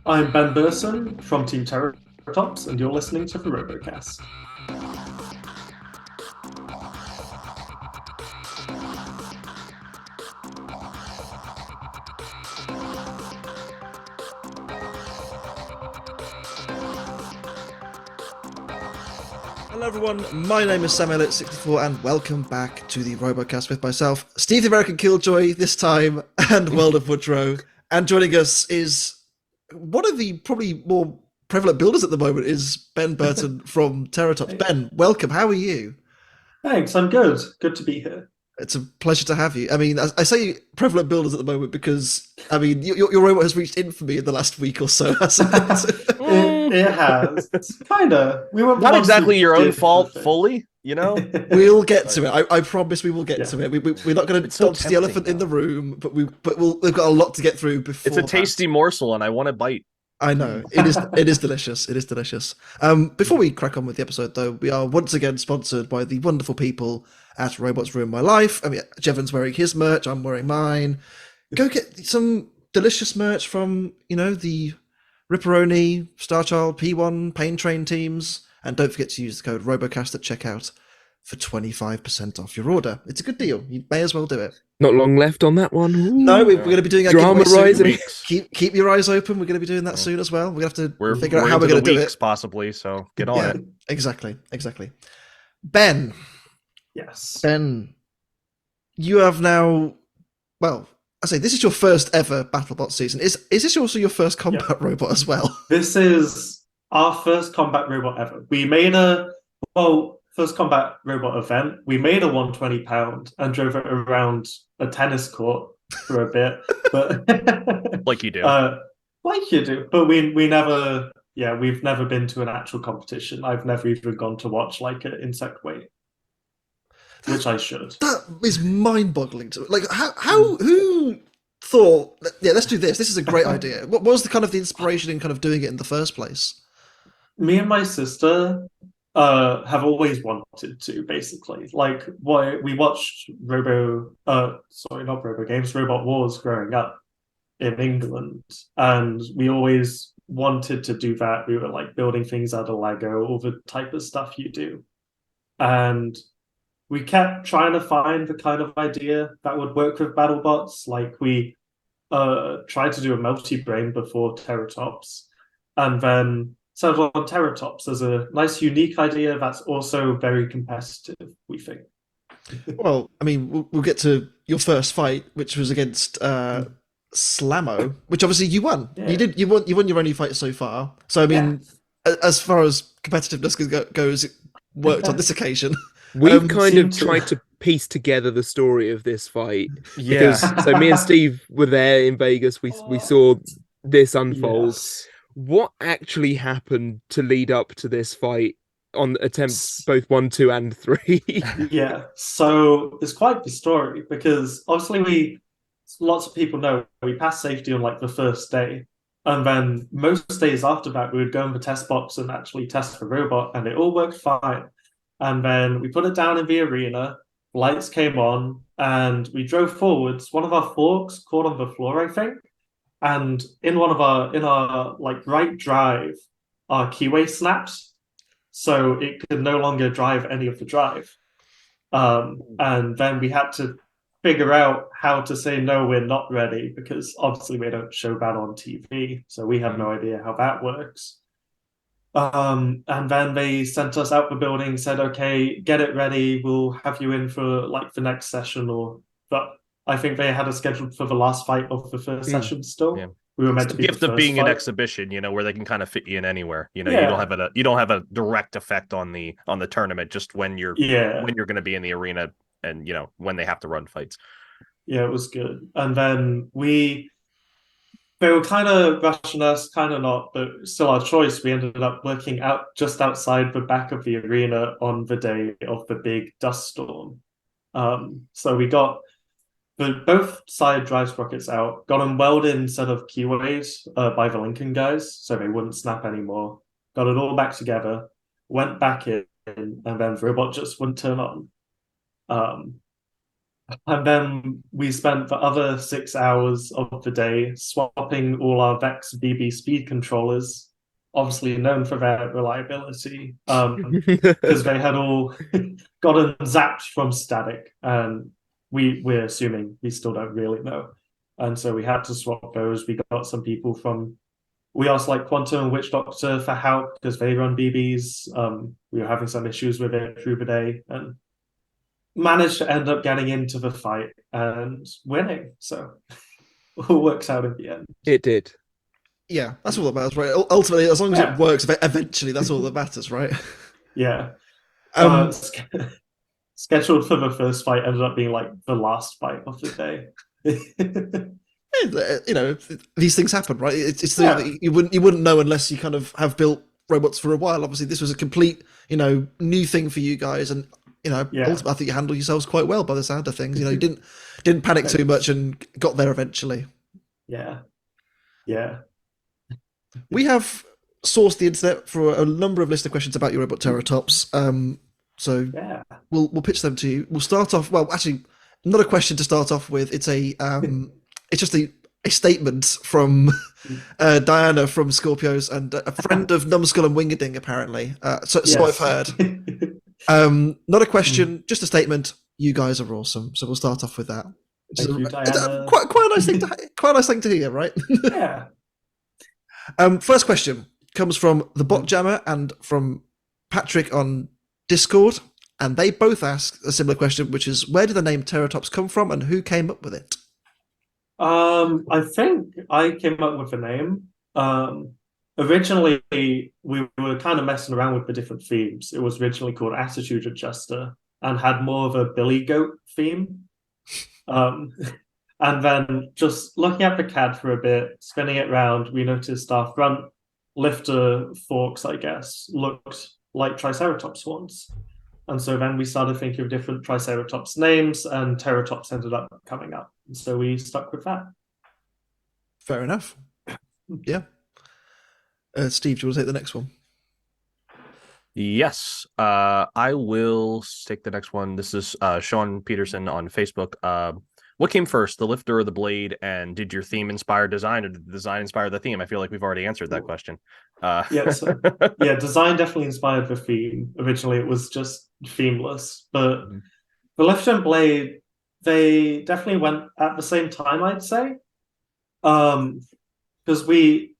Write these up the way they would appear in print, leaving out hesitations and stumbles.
I'm Ben Burton from Team TerrorTops, and you're listening to the RoboCast. Hello everyone, my name is Samuel64 and welcome back to the RoboCast with myself, Steve the American Killjoy this time, and World of Woodrow. And joining us is one of the probably more prevalent builders at the moment is Ben Burton from TerrorTops. Ben, welcome, how are you? Thanks, I'm good. Good to be here. It's a pleasure to have you. I mean, I say prevalent builders at the moment because, I mean, your robot has reached infamy in the last week or so, hasn't it? It has. It's kind of. We were not exactly your own fault fully, you know? We'll get to it. I promise we will get to it. We're not going to so dodge the elephant in the room, but we've got a lot to get through before. It's a tasty morsel and I want to bite. I know. It is delicious. It is delicious. Before we crack on with the episode, though, we are once again sponsored by the wonderful people at Robots Ruin My Life. I mean, Jevon's wearing his merch, I'm wearing mine. Go get some delicious merch from, the RIPperoni, Starchild, P1, Pain Train teams. And don't forget to use the code RoboCast at checkout for 25% off your order. It's a good deal. You may as well do it. Not long left on that one. Ooh. No, we're going to be doing a drama rising. Keep your eyes open. We're going to be doing that soon as well. We're going to have to figure out how we're going to do it. Possibly, so get on it. Exactly. Ben. Yes. Ben, you have now, well, I say this is your first ever BattleBots season. Is this also your first combat robot as well? This is our first combat robot ever. We made first combat robot event. We made a 120-pound and drove it around a tennis court for a bit, but like you do. But we never, we've never been to an actual competition. I've never even gone to watch like an insect weight. Which I should. That is mind-boggling to me. Like, who thought, let's do this. This is a great idea. What was the inspiration in doing it in the first place? Me and my sister have always wanted to, basically. Like, we watched Robot Wars growing up in England, and we always wanted to do that. We were like building things out of Lego, all the type of stuff you do. And we kept trying to find the kind of idea that would work with BattleBots. Like, we tried to do a multi-brain before TerrorTops, and then settled on TerrorTops as a nice, unique idea that's also very competitive, we think. Well, I mean, we'll get to your first fight, which was against Slammo, which obviously you won. Yeah. You won your only fight so far. So, I mean, as far as competitiveness goes, it worked on this occasion. We kind of tried to piece together the story of this fight. Yeah. So me and Steve were there in Vegas. We saw this unfold. Yes. What actually happened to lead up to this fight on attempts both 1, 2, and 3? Yeah. So it's quite the story because obviously lots of people know we passed safety on like the first day. And then most days after that, we would go in the test box and actually test the robot, and it all worked fine. And then we put it down in the arena, lights came on, and we drove forwards. One of our forks caught on the floor, I think. And in our like right drive, our keyway snapped. So it could no longer drive any of the drive. And then we had to figure out how to say, no, we're not ready, because obviously we don't show that on TV. So we have no idea how that works. And then they sent us out the building, said, okay, get it ready. We'll have you in for like the next session, but I think they had a scheduled for the last fight of the first session still. Yeah. We were meant it's to be the gift of being fight. an exhibition, where they can kind of fit you in anywhere. You Yeah. you don't have a direct effect on the tournament, just when you're going to be in the arena and when they have to run fights. Yeah, it was good. And then they were kind of rushing us, kind of not, but still our choice. We ended up working out just outside the back of the arena on the day of the big dust storm. So we got both side drive sprockets out, got them welded instead of keyways by the Lincoln guys, so they wouldn't snap anymore. Got it all back together, went back in, and then the robot just wouldn't turn on. And then we spent the other 6 hours of the day swapping all our Vex BB speed controllers, obviously known for their reliability, because they had all gotten zapped from static, and we're assuming we still don't really know. And so we had to swap those. We got some people from, we asked like Quantum and Witch Doctor for help because they run BBs. We were having some issues with it through the day, and managed to end up getting into the fight and winning. So all works out in the end. It did. Yeah, that's all that matters, right? Ultimately, as long as it works, eventually, that's all that matters, right? Yeah. Scheduled for the first fight ended up being like the last fight of the day. You know, these things happen, right? It's the that you wouldn't know unless you kind of have built robots for a while. Obviously, this was a complete, new thing for you guys, and ultimately, I think you handled yourselves quite well by the sound of things. You didn't panic too much and got there eventually. Yeah. We have sourced the internet for a number of listener questions about your robot TerrorTops. So we'll pitch them to you. We'll start off. Well, actually, not a question to start off with. It's it's just a statement from Diana from Skorpios and a friend of Numbskull and Wingerding, apparently. So I've heard. Not a question, just a statement. You guys are awesome. So we'll start off with that. Thank you, Diana. Quite a nice thing to hear, right? Yeah. First question comes from the Bot Jammer and from Patrick on Discord, and they both ask a similar question, which is, where did the name TerrorTops come from and who came up with it? I think I came up with the name. Originally, we were kind of messing around with the different themes. It was originally called Attitude Adjuster and had more of a Billy Goat theme. And then just looking at the CAD for a bit, spinning it around, we noticed our front lifter forks, I guess, looked like Triceratops horns. And so then we started thinking of different Triceratops names, and TerrorTops ended up coming up. And so we stuck with that. Fair enough. Yeah. Steve, do you want to take the next one? Yes. I will take the next one. This is Sean Peterson on Facebook. What came first, the lifter or the blade? And did your theme inspire design, or did the design inspire the theme? I feel like we've already answered that question. Design definitely inspired the theme. Originally, it was just themeless, but the lifter and blade, they definitely went at the same time, I'd say, because we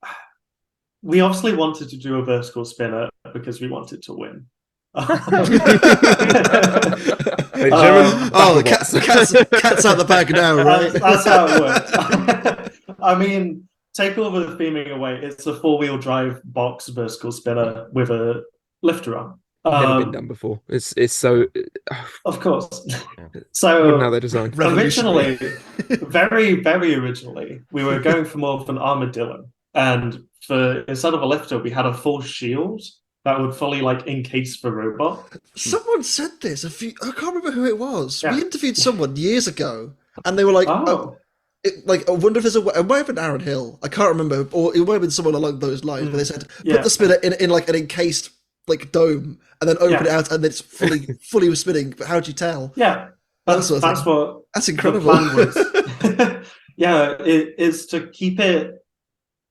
obviously wanted to do a vertical spinner because we wanted to win. The cat's out the bag now, right? That's how it works. I mean, take all the theming away. It's a 4-wheel drive box vertical spinner with a lifter on. Never been done before. It's so. Of course. So now they're designed. Originally, very very originally, we were going for more of an armadillo, and instead of a lifter, we had a full shield that would fully encase the robot. Someone said this I can't remember who it was. We interviewed someone years ago, and they were like, I wonder if there's a way. It might have been Aaron Hill. I can't remember, or it might have been someone along those lines. But they said, put the spinner in like an encased dome, and then open it out, and then it's fully spinning. But how do you tell? Yeah, that's incredible. The plan was. It is to keep it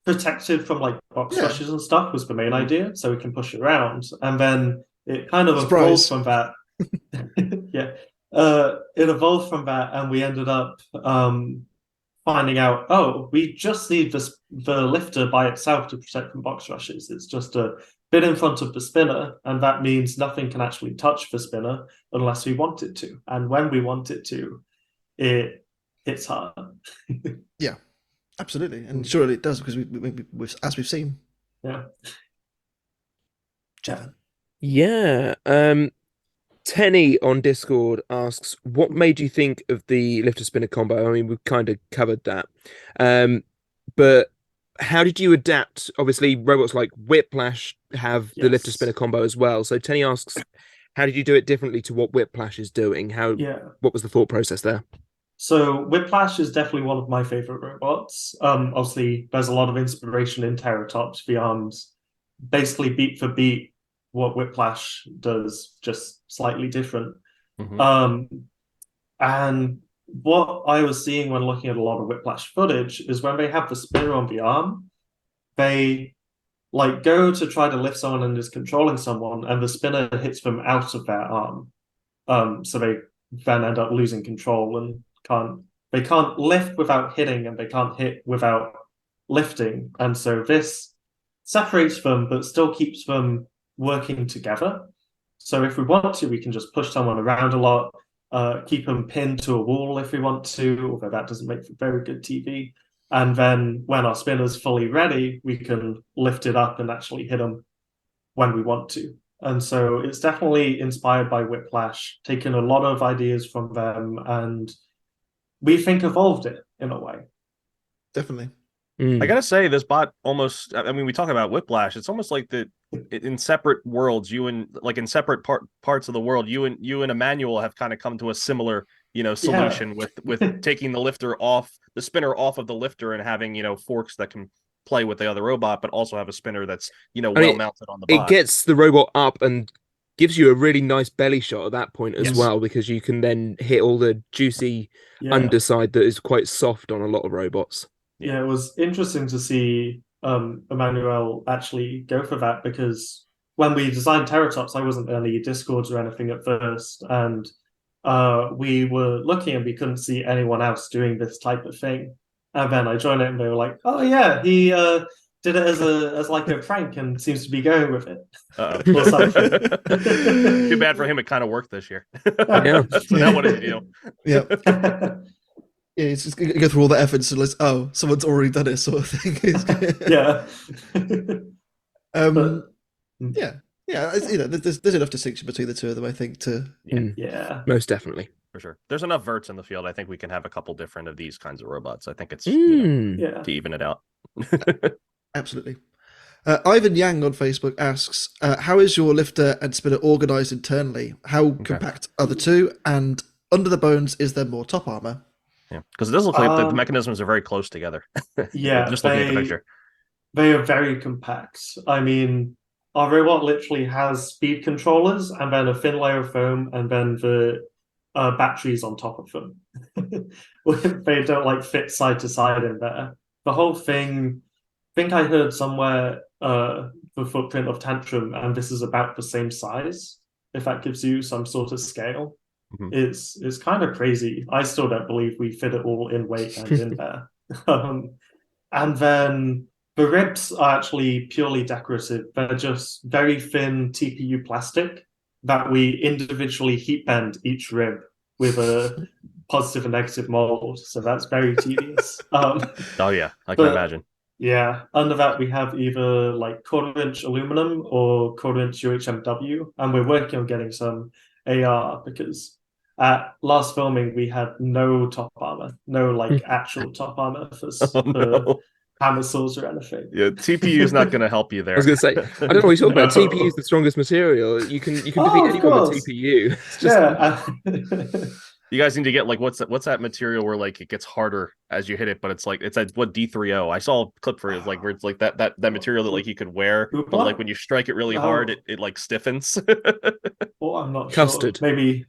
protected from box rushes and stuff was the main idea, so we can push it around, and then it kind of evolved from that. It evolved from that, and we ended up finding out, we just need the lifter by itself to protect from box rushes. It's just a bit in front of the spinner, and that means nothing can actually touch the spinner unless we want it to, and when we want it to, it hits hard. Yeah. Absolutely, and surely it does, because we've as we've seen. Yeah. Jevon. Yeah. Tenny on Discord asks, what made you think of the lifter spinner combo? I mean, we've kind of covered that. But how did you adapt? Obviously, robots like Whiplash have the lifter spinner combo as well. So Tenny asks, how did you do it differently to what Whiplash is doing? What was the thought process there? So Whiplash is definitely one of my favorite robots. Obviously, there's a lot of inspiration in TerrorTops beyond basically beat for beat what Whiplash does, just slightly different. And And what I was seeing when looking at a lot of Whiplash footage is when they have the spinner on the arm, they like go to try to lift someone and is controlling someone, and the spinner hits them out of their arm. So they then end up losing control and can't lift without hitting, and they can't hit without lifting. And so this separates them, but still keeps them working together. So if we want to, we can just push someone around a lot, keep them pinned to a wall if we want to, although that doesn't make for very good TV. And then when our spinner's fully ready, we can lift it up and actually hit them when we want to. And so it's definitely inspired by Whiplash, taken a lot of ideas from them, and we think evolved it in a way. Definitely. I gotta say, this bot almost, I mean, we talk about Whiplash, it's almost like in separate worlds, in separate parts of the world, you and Emmanuel have kind of come to a similar, solution with taking the spinner off of the lifter and having, forks that can play with the other robot, but also have a spinner that's, well mounted on the bot. It gets the robot up and gives you a really nice belly shot at that point as well, because you can then hit all the juicy underside that is quite soft on a lot of robots. Yeah, it was interesting to see Emmanuel actually go for that, because when we designed TerrorTops, I wasn't in any Discords or anything at first, and we were looking and we couldn't see anyone else doing this type of thing. And then I joined it and they were like, "Oh yeah, he did it as like a prank and seems to be going with it." Or something. Too bad for him. It kind of worked this year. Yeah. So now what is the deal? Yeah. Yeah, it's just go through all the efforts and like, oh, someone's already done it, sort of thing. Yeah. Yeah. There's enough distinction between the two of them, I think. Yeah, most definitely, for sure. There's enough verts in the field. I think we can have a couple different of these kinds of robots. I think it's to even it out. Absolutely. Ivan Yang on Facebook asks, "How is your lifter and spinner organized internally? How compact are the two? And under the bones, is there more top armor?" Yeah, because it does look like the mechanisms are very close together. Yeah, just looking at the picture. They are very compact. I mean, our robot literally has speed controllers and then a thin layer of foam and then the batteries on top of them. They don't fit side to side in there. The whole thing, I think I heard somewhere the footprint of Tantrum, and this is about the same size, if that gives you some sort of scale. It's kind of crazy. I still don't believe we fit it all in weight and in there. And then the ribs are actually purely decorative. They're just very thin TPU plastic that we individually heat bend each rib with a positive and negative mold. So that's very tedious. Oh yeah, I can imagine. Yeah, under that we have either 1/4-inch aluminum or 1/4-inch UHMW, and we're working on getting some AR, because at last filming we had no top armor, no actual top armor for hammer saws or anything. Yeah, TPU is not going to help you there. I was going to say, I don't know what you're talking about. TPU is the strongest material. You can defeat anyone with TPU. It's just... You guys need to get what's that material where it gets harder as you hit it, but it's what D3O. I saw a clip for it, where it's that material that you could wear, but when you strike it really hard, it stiffens. Well, I'm not custard. Sure. Maybe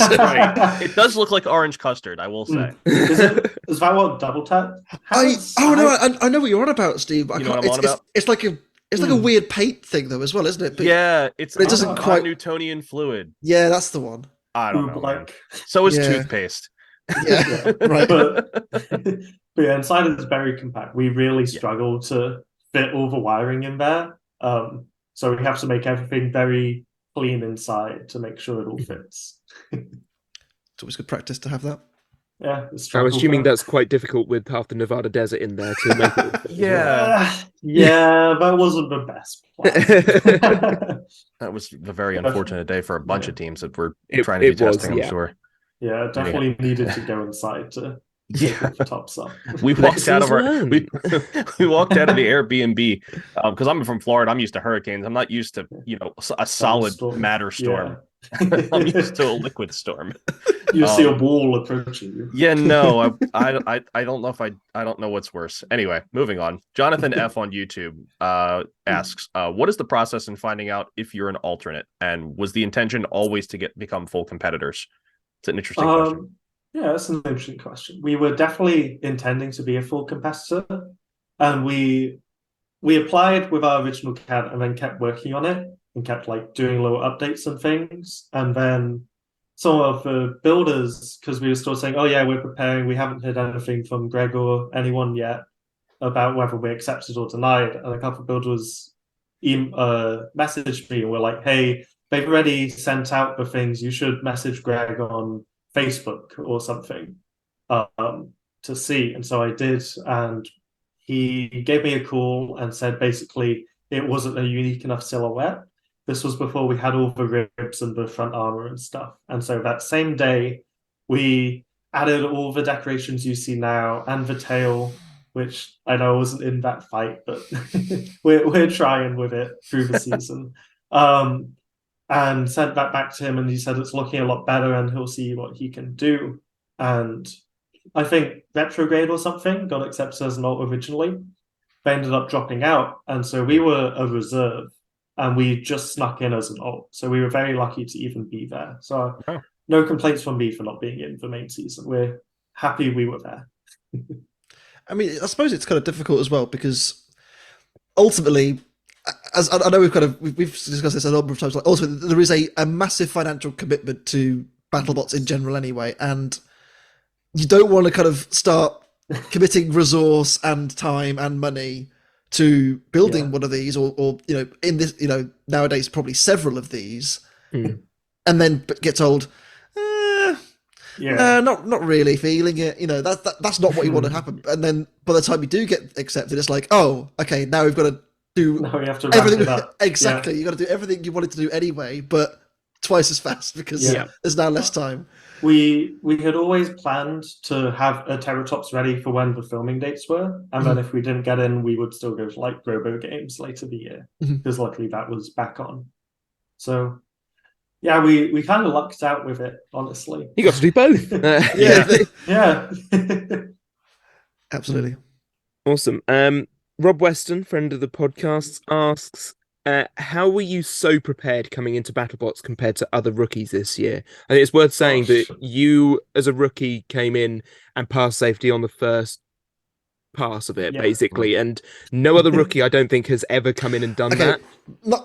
right. It does look like orange custard, I will say. Is that what double tap has? I know what you're on about, Steve. You know what I'm on about? It's like a weird paint thing though as well, isn't it? But it doesn't quite Newtonian fluid. Yeah, that's the one. I don't know. So is toothpaste. Yeah, right. But yeah, inside is very compact. We really struggle to fit all the wiring in there. So we have to make everything very clean inside to make sure it all fits. It's always good practice to have that. Yeah, I'm assuming that's quite difficult with half the Nevada desert in there to make it. Yeah, that wasn't the best plan. That was a very unfortunate day for a bunch of teams that were trying to do testing, I'm sure. Yeah, definitely needed to go inside to get the tops up. We walked out of we walked out of the Airbnb because I'm from Florida. I'm used to hurricanes. I'm not used to a solid matter storm. I'm used to a liquid storm. You see a wall approaching you. Yeah, no, I don't know I don't know what's worse. Anyway, moving on. Jonathan F on YouTube asks, what is the process in finding out if you're an alternate? And was the intention always to become full competitors? It's an interesting question. Yeah, that's an interesting question. We were definitely intending to be a full competitor, and we applied with our original CAD and then kept working on it and kept like doing little updates and things. And then some of the builders, because we were still saying, "Oh yeah, we're preparing. We haven't heard anything from Greg or anyone yet about whether we're accepted or denied." And a couple of builders messaged me and were like, "Hey, they've already sent out the things. You should message Greg on Facebook or something to see." And so I did, and he gave me a call and said basically it wasn't a unique enough silhouette. This was before we had all the ribs and the front armor and stuff. And so that same day, we added all the decorations you see now and the tail, which I know wasn't in that fight, but we're trying with it through the season. And sent that back to him, and he said it's looking a lot better and he'll see what he can do. And I think Retrograde or something got accepted as an alt originally. They ended up dropping out, and so we were a reserve, and we just snuck in as an alt. So we were very lucky to even be there. So no complaints from me for not being in the main season. We're happy we were there. I mean, I suppose it's kind of difficult as well because ultimately, as I know we've discussed this a number of times, like ultimately there is a massive financial commitment to BattleBots in general anyway, and you don't want to kind of start committing resource and time and money to building one of these, or in this, nowadays probably several of these, and then get told, not really feeling it. That's not what you want to happen. And then by the time you do get accepted, it's like, oh, okay, now we've got to do now we have to everything. It up. Exactly, you got to do everything you wanted to do anyway, but twice as fast because there's now less time. We had always planned to have a TerrorTops ready for when the filming dates were, and then if we didn't get in, we would still go to like RoboGames later the year, because luckily that was back on. So yeah, we kind of lucked out with it, honestly. You got to do both. Yeah. Absolutely. Awesome. Rob Weston, friend of the podcast, asks, how were you so prepared coming into BattleBots compared to other rookies this year? I think it's worth saying that you, as a rookie, came in and passed safety on the first pass of it, basically, and no other rookie, I don't think, has ever come in and done that. Let's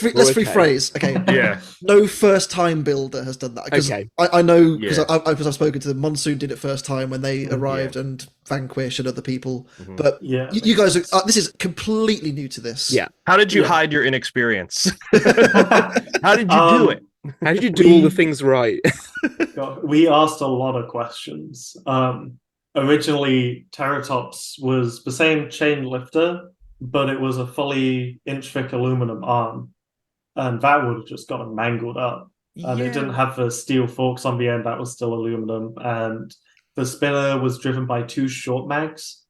rephrase. Okay. Yeah. No first time builder has done that. Okay. I know because I've spoken to them. Monsoon did it first time when they arrived, and Vanquish and other people. But you guys are. This is completely new to this. Yeah. How did you hide your inexperience? How did you do it? How did you do all the things right? We asked a lot of questions. Originally, TerrorTops was the same chain lifter, but it was a fully inch-thick aluminum arm, and that would have just gotten mangled up. And it didn't have the steel forks on the end, that was still aluminum, and the spinner was driven by 2 short mags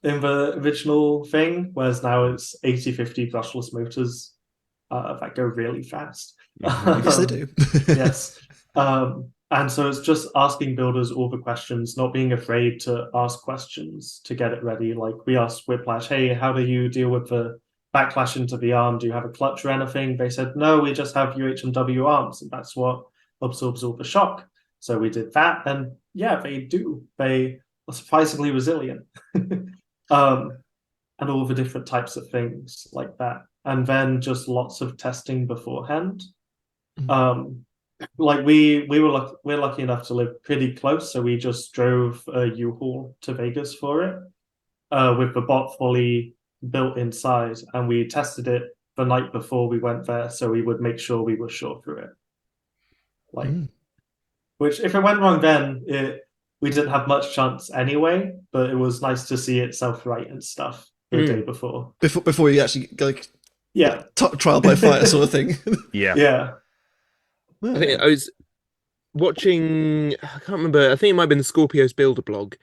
in the original thing, whereas now it's 80/50 brushless motors that go really fast. Yes, they do. Yes. And so it's just asking builders all the questions, not being afraid to ask questions to get it ready. Like we asked Whiplash, hey, how do you deal with the backlash into the arm? Do you have a clutch or anything? They said, no, we just have UH&W arms, and that's what absorbs all the shock. So we did that, and they do. They are surprisingly resilient. And all the different types of things like that. And then just lots of testing beforehand. Like we're lucky enough to live pretty close, so we just drove a U-Haul to Vegas for it, with the bot fully built inside, and we tested it the night before we went there, so we would make sure we were sure through it. Which if it went wrong then, we didn't have much chance anyway, but it was nice to see it self-right and stuff the day before. Before you actually trial by fire sort of thing. Yeah. I think I was watching, I can't remember, I think it might have been the Skorpios Builder blog,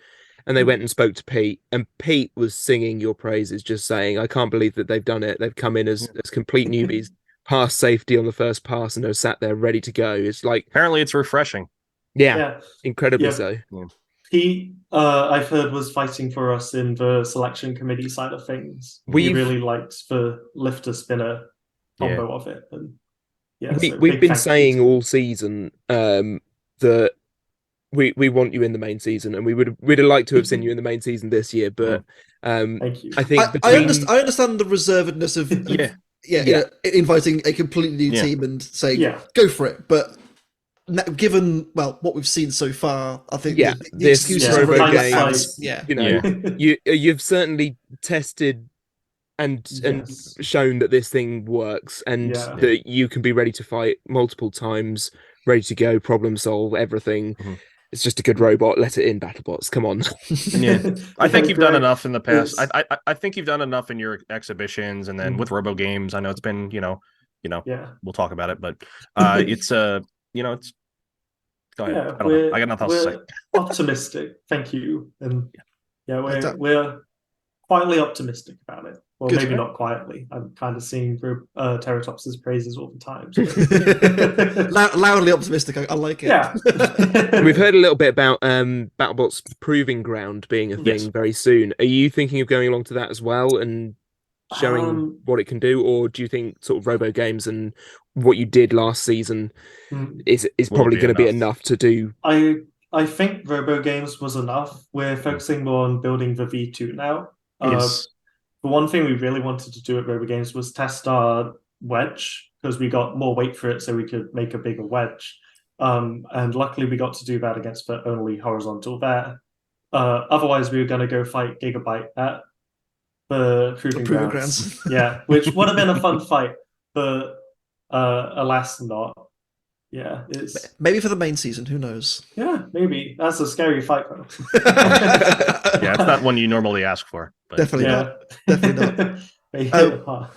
and they went and spoke to Pete, and Pete was singing your praises, just saying, I can't believe that they've done it. They've come in as complete newbies, passed safety on the first pass, and they're sat there ready to go. It's like... Apparently it's refreshing. Yeah. Incredibly so. Yeah. Pete, I've heard, was fighting for us in the selection committee side of things. We really liked the lifter-spinner combo of it, and... we've been saying all season that we want you in the main season, and we'd have liked to have seen you in the main season this year, but Thank you. I think I understand the reservedness of inviting a completely new team and saying go for it, but given what we've seen so far, I think the excuses are RoboGames, you've certainly tested and shown that this thing works, and that you can be ready to fight multiple times, ready to go, problem solve everything. It's just a good robot. Let it in, BattleBots. Come on. I think you've done enough in the past. I think you've done enough in your exhibitions, and then with RoboGames. I know it's been, we'll talk about it, but it's it's. Go ahead. I got nothing else to say. Optimistic. Thank you, and we're quietly optimistic about it. Well, Good. Maybe not quietly. I'm kind of seeing TerrorTops' praises all the time. So. Loudly optimistic. I like it. Yeah. We've heard a little bit about BattleBots Proving Ground being a thing very soon. Are you thinking of going along to that as well and showing what it can do, or do you think sort of RoboGames and what you did last season is probably going to be enough to do? I think RoboGames was enough. We're focusing more on building the V2 now. Yes. The one thing we really wanted to do at RoboGames was test our wedge, because we got more weight for it, so we could make a bigger wedge. And luckily we got to do that against the only horizontal there. Otherwise we were going to go fight Gigabyte at the Proving Grounds. Yeah, which would have been a fun fight, but alas not. Yeah, it's maybe for the main season. Who knows? Yeah, maybe. That's a scary fight, though. It's not one you normally ask for. But... Definitely not. Definitely not.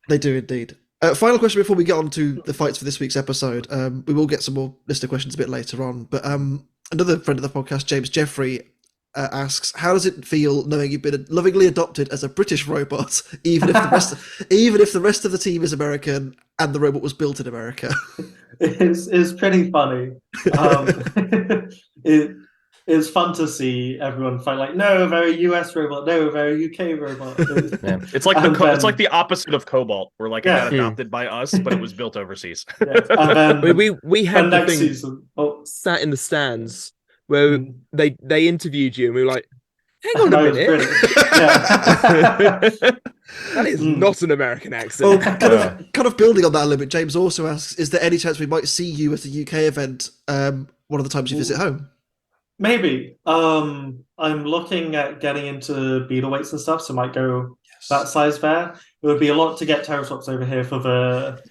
They do indeed. Final question before we get on to the fights for this week's episode. We will get some more listener questions a bit later on, but another friend of the podcast, James Jeffrey, asks, how does it feel knowing you've been lovingly adopted as a British robot, even if the rest of the team is American and the robot was built in America? It's pretty funny. It's fun to see everyone fight like, no, a very US robot, no, a very UK robot. It's like it's like the opposite of Cobalt. We're like, it got adopted by us, but it was built overseas. And then, we had the next thing season, sat in the stands where they interviewed you, and we were like, hang on a minute. That is not an American accent. Well, kind of building on that a little bit, James also asks, is there any chance we might see you at the UK event one of the times you visit home? Maybe. I'm looking at getting into beetle weights and stuff, so might go that size there. It would be a lot to get TerrorTops over here for the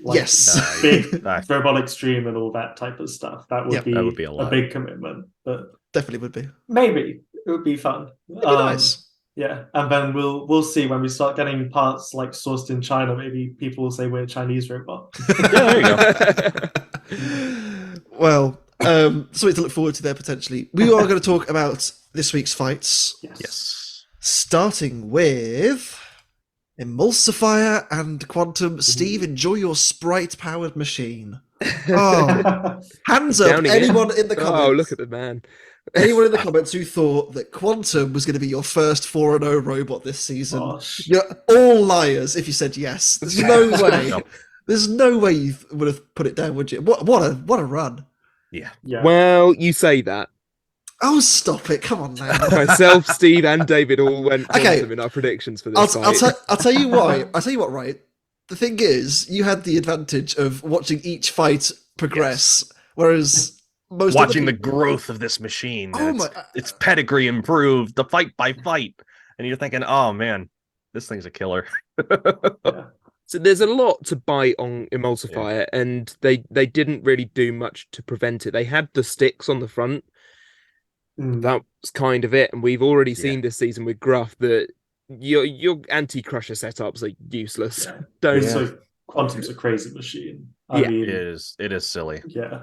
big robotic stream and all that type of stuff. That would be a big commitment, but definitely would be. Maybe it would be fun. It'd be nice. Yeah, and then we'll see when we start getting parts like sourced in China. Maybe people will say we're a Chinese robot. There you go. Well, something to look forward to there potentially. We are going to talk about this week's fights. Yes. Starting with Emulsifier and Quantum. Steve, enjoy your sprite-powered machine. Oh, hands up, anyone in the comments. Oh, look at the man. Anyone in the comments who thought that Quantum was going to be your first 4-0 robot this season, you're all liars if you said yes. There's no way. There's no way you would have put it down, would you? What a run. Yeah. Well, you say that. Oh, stop it. Come on now. Myself, Steve, and David all went Quantum in our predictions for this fight. I'll tell you why. I'll tell you what, right? The thing is, you had the advantage of watching each fight progress, whereas... watching the growth of this machine, its pedigree improved, the fight by fight, and you're thinking, oh man, this thing's a killer. So there's a lot to bite on Emulsifier, and they didn't really do much to prevent it. They had the sticks on the front. That was kind of it, and we've already seen this season with Gruff that your anti-crusher setups are useless. So Quantum's a crazy machine. I mean, it is silly. Yeah.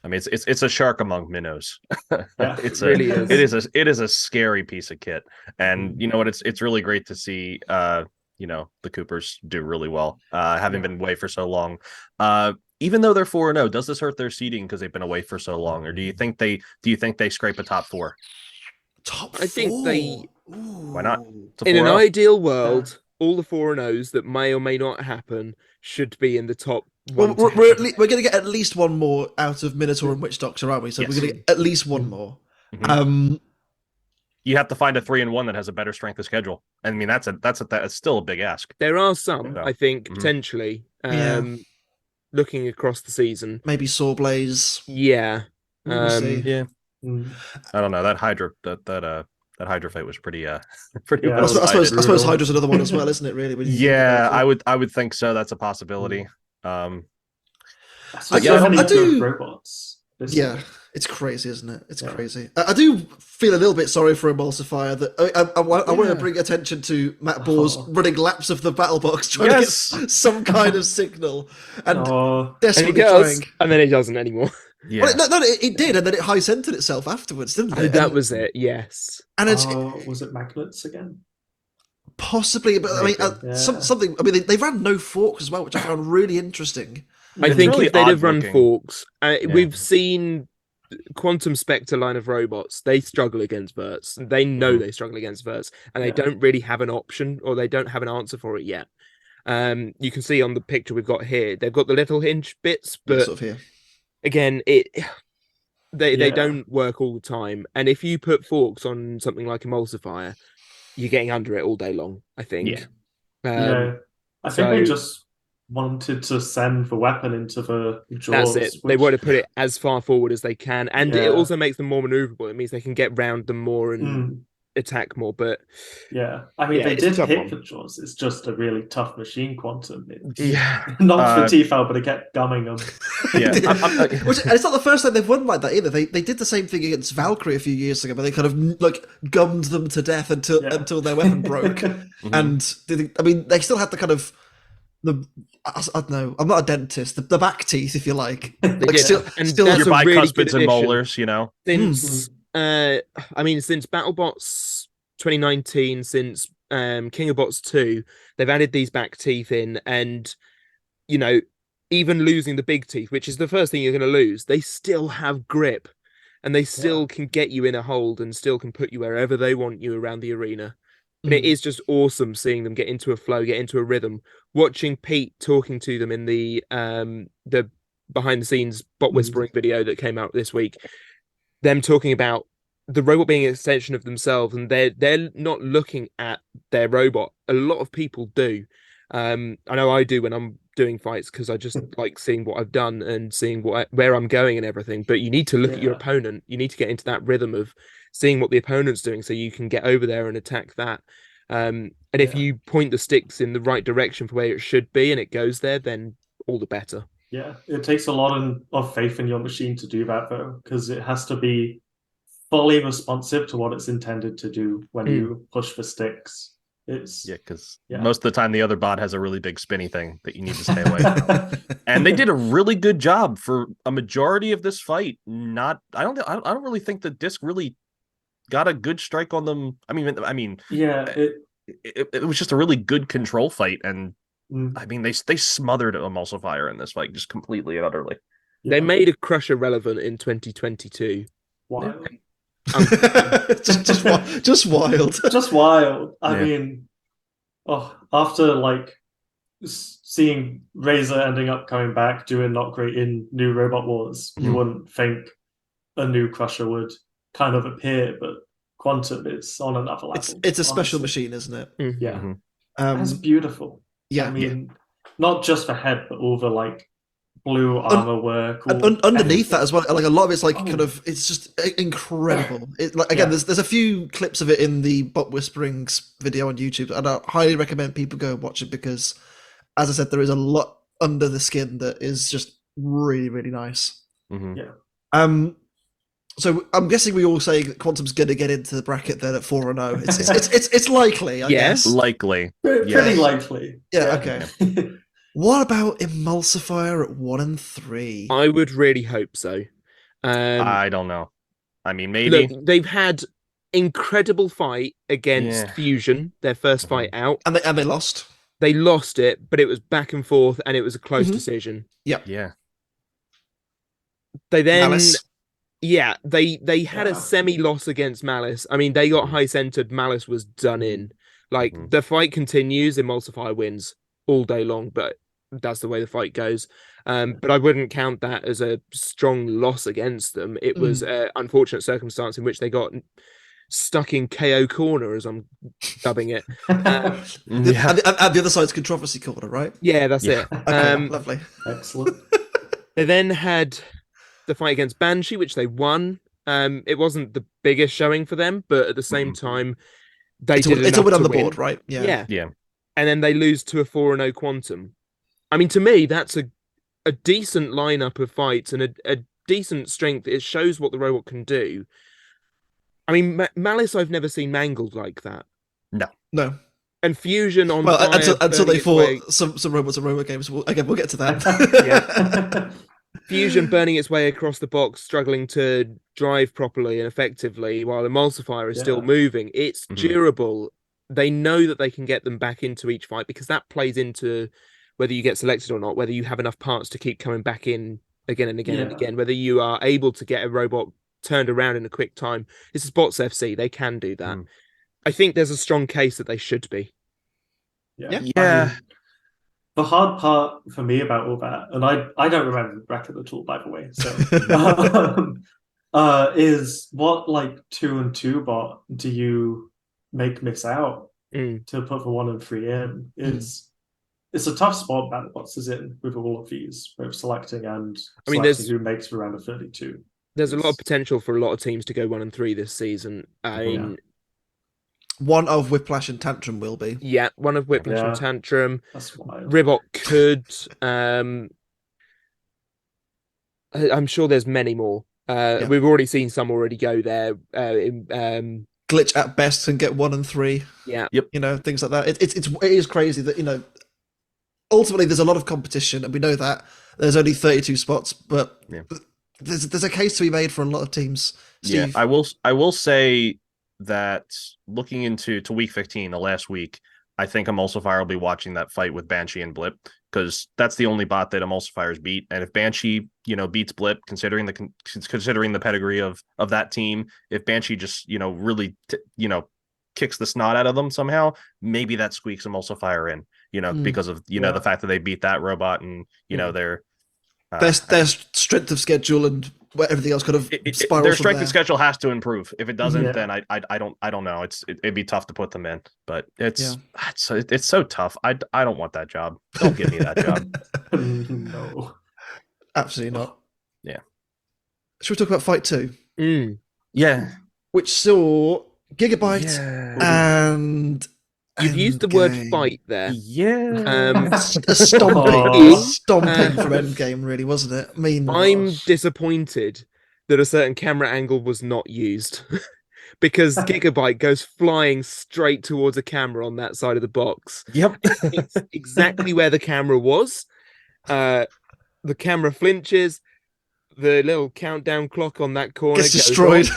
I mean, it's a shark among minnows. It really is. It is a scary piece of kit, and you know what? It's really great to see. The Coopers do really well, having been away for so long. Even though they're 4-0, does this hurt their seeding because they've been away for so long, or do you think they scrape a top 4? Top 4? I think they. Why not? In an ideal world, all the 4-0s that may or may not happen should be in the top Well, one to we're have. we're going to get at least one more out of Minotaur and Witch Doctor, aren't we? So Yes. we're going to get at least one more. Mhm. You have to find a 3-in-1 that has a better strength of schedule. I mean, that's still a big ask. There are some, Yeah. I think, Mhm. potentially. Yeah. Looking across the season, Maybe Sawblaze. yeah. We'll see. Yeah, Mm. I don't know. That Hydra fight was pretty pretty Yeah, I well suppose decided. I suppose Hydra's another one as well, isn't it? Really? When you think Yeah, about it. I would think so. That's a possibility. So yeah, many I good do- robots. This Yeah, year. it's crazy, isn't it? It's Yeah. crazy. I do feel a little bit sorry for Emulsifier. That I want to Yeah. bring attention to Matt Bohr's Oh. running laps of the battle box, trying Yes. to get some kind of signal, and Oh, And it desperately does, trying. and then it doesn't anymore. Yeah, Well, no, it did, and then it high centered itself afterwards, didn't it? That And- was it. Yes. and it's was it magnets again? possibly, but I mean, Maybe, yeah. something. I mean, they ran no forks as well, which I found really interesting. I It's think really if they'd have run odd-looking. forks, Yeah. we've seen Quantum Spectre line of robots. They struggle against verts. They know they struggle against verts, and they Yeah. don't really have an option, or they don't have an answer for it yet. You can see on the picture we've got here, they've got the little hinge bits, but Sort of here. again, they Yeah. don't work all the time. And if you put forks on something like Emulsifier, you're getting under it all day long, I think. Yeah. Yeah, I think they so- just wanted to send the weapon into the That's jaws. it. They want to put it as far forward as they can, and Yeah. it also makes them more maneuverable. It means they can get round them more and Mm, attack more. But yeah, I mean, Yeah, they it's a did tough hit one. the jaws. It's just a really tough machine, Quantum. It's yeah, not for T-Fal, but it kept gumming them. yeah. Which, and it's not the first time they've won like that either. They did the same thing against Valkyrie a few years ago, but they kind of like gummed them to death until Yeah. until their weapon broke. Mhm. And I mean, they still had the kind of I don't know. I'm not a dentist. The back teeth, if you like. they Like, did. still- And still that's Your a really good bicuspids and addition. molars, you know. Since I mean, since BattleBots 2019, since King of Bots 2, they've added these back teeth in, and you know, even losing the big teeth, which is the first thing you're going to lose, they still have grip, and they still can get you in a hold and still can put you wherever they want you around the arena. And it is just awesome seeing them get into a flow, get into a rhythm. Watching Pete talking to them in the behind the scenes bot whispering video that came out this week, them talking about the robot being an extension of themselves, and they're not looking at their robot. A lot of people do. I know I do when I'm doing fights, because I just like seeing what I've done and seeing where I'm going and everything. But you need to look at your Yeah. opponent. You need to get into that rhythm of seeing what the opponent's doing, so you can get over there and attack that. And if Yeah. you point the sticks in the right direction for where it should be, and it goes there, then all the better. Yeah, it takes a lot of faith in your machine to do that, though, because it has to be fully responsive to what it's intended to do when you push the sticks. It's Yeah, because Yeah. most of the time the other bot has a really big spinny thing that you need to stay away from. And they did a really good job for a majority of this fight. I don't really think the disc really got a good strike on them. I mean, yeah, it was just a really good control fight, and mm, I mean they smothered Emulsifier in this fight just completely and utterly. yeah, They made a Crusher relevant in 2022. wild. just wild. Just wild. I Yeah. mean, after like seeing Razor ending up coming back, doing not great in New Robot Wars, you wouldn't think a new Crusher would kind of appear, but Quantum is on another level. It's a special honestly. machine, isn't it? Yeah, Mhm. that's beautiful. Yeah. I mean, not just the head, but all the like blue armor work. And all- underneath that as well, like a lot of it's like Oh. kind of, it's just incredible. It, like, again, Yeah. there's a few clips of it in the Bot Whisperings video on YouTube, and I highly recommend people go and watch it, because, as I said, there is a lot under the skin that is just really, really nice. Mhm. Yeah. So I'm guessing we all say that Quantum's going to get into the bracket then at 4-0. It's likely, I Yes. guess. Likely. Pretty Yes. likely. Yeah, okay. What about Emulsifier at 1-3? I would really hope so. I don't know. I mean, maybe. Look, they've had incredible fight against Yeah. Fusion, their first fight out. And they lost. They lost it, but it was back and forth, and it was a close Mhm. decision. Yeah. They then, Malice. yeah, they had a Yeah. semi-loss against Malice. I mean, they got high-centered. Malice was done in. Like, Mhm. the fight continues, Emulsifier wins all day long, but that's the way the fight goes. But I wouldn't count that as a strong loss against them. It was an unfortunate circumstance in which they got stuck in KO corner, as I'm dubbing it. And the other side's controversy corner, right? Yeah, that's it. Okay, lovely. Excellent. They then had the fight against Banshee, which they won. It wasn't the biggest showing for them, but at the same time, it's a win on the board, right? Yeah. And then they lose to a 4-0 Quantum. I mean, to me, that's a decent lineup of fights and a decent strength. It shows what the robot can do. I mean, Malice, I've never seen mangled like that. No. And Fusion on until they fought some robots and RoboGames. We'll get to that. Fusion burning its way across the box, struggling to drive properly and effectively, while Emulsifier is still moving. It's durable. They know that they can get them back into each fight, because that plays into whether you get selected or not, whether you have enough parts to keep coming back in again and again and again, whether you are able to get a robot turned around in a quick time. This is Bots FC. They can do that. I think there's a strong case that they should be. Yeah. I mean, the hard part for me about all that, and I don't remember the record at all, by the way, so is what like 2 and 2 bot do you make miss out to put the 1 and 3 in? It's a tough spot BattleBots is in with all of these, both selecting and selecting who makes the round of 32. There's a lot of potential for a lot of teams to go 1 and 3 this season. I mean, one of Whiplash and Tantrum will be. Yeah, one of Whiplash and Tantrum. That's wild. Ribbot could. I'm sure there's many more. We've already seen some already go there. Glitch at best and get 1 and 3. Yeah. You know, things like that. It is crazy that, you know, ultimately there's a lot of competition, and we know that there's only 32 spots, but there's a case to be made for a lot of teams. Steve? Yeah, I will say that looking into week 15, the last week, I think Emulsifier will be watching that fight with Banshee and Blip, because that's the only bot that Emulsifier's beat. And if Banshee, beats Blip, considering the pedigree of that team, if Banshee just, really, kicks the snot out of them somehow, maybe that squeaks Emulsifier in, because of, the fact that they beat that robot and, their strength of schedule and everything else kind of spirals. Their strength of schedule has to improve. If it doesn't, then I don't know. It'd be tough to put them in, but it's so tough. I don't want that job. Don't give me that job. No, absolutely not. Yeah. Should we talk about Fight 2? Yeah. Which saw Gigabyte and you've used the word fight there. Yeah. A stomping from Endgame, really, wasn't it? I mean, I'm disappointed that a certain camera angle was not used because Gigabyte goes flying straight towards a camera on that side of the box. Yep. It's exactly where the camera was. The camera flinches. The little countdown clock on that corner gets destroyed.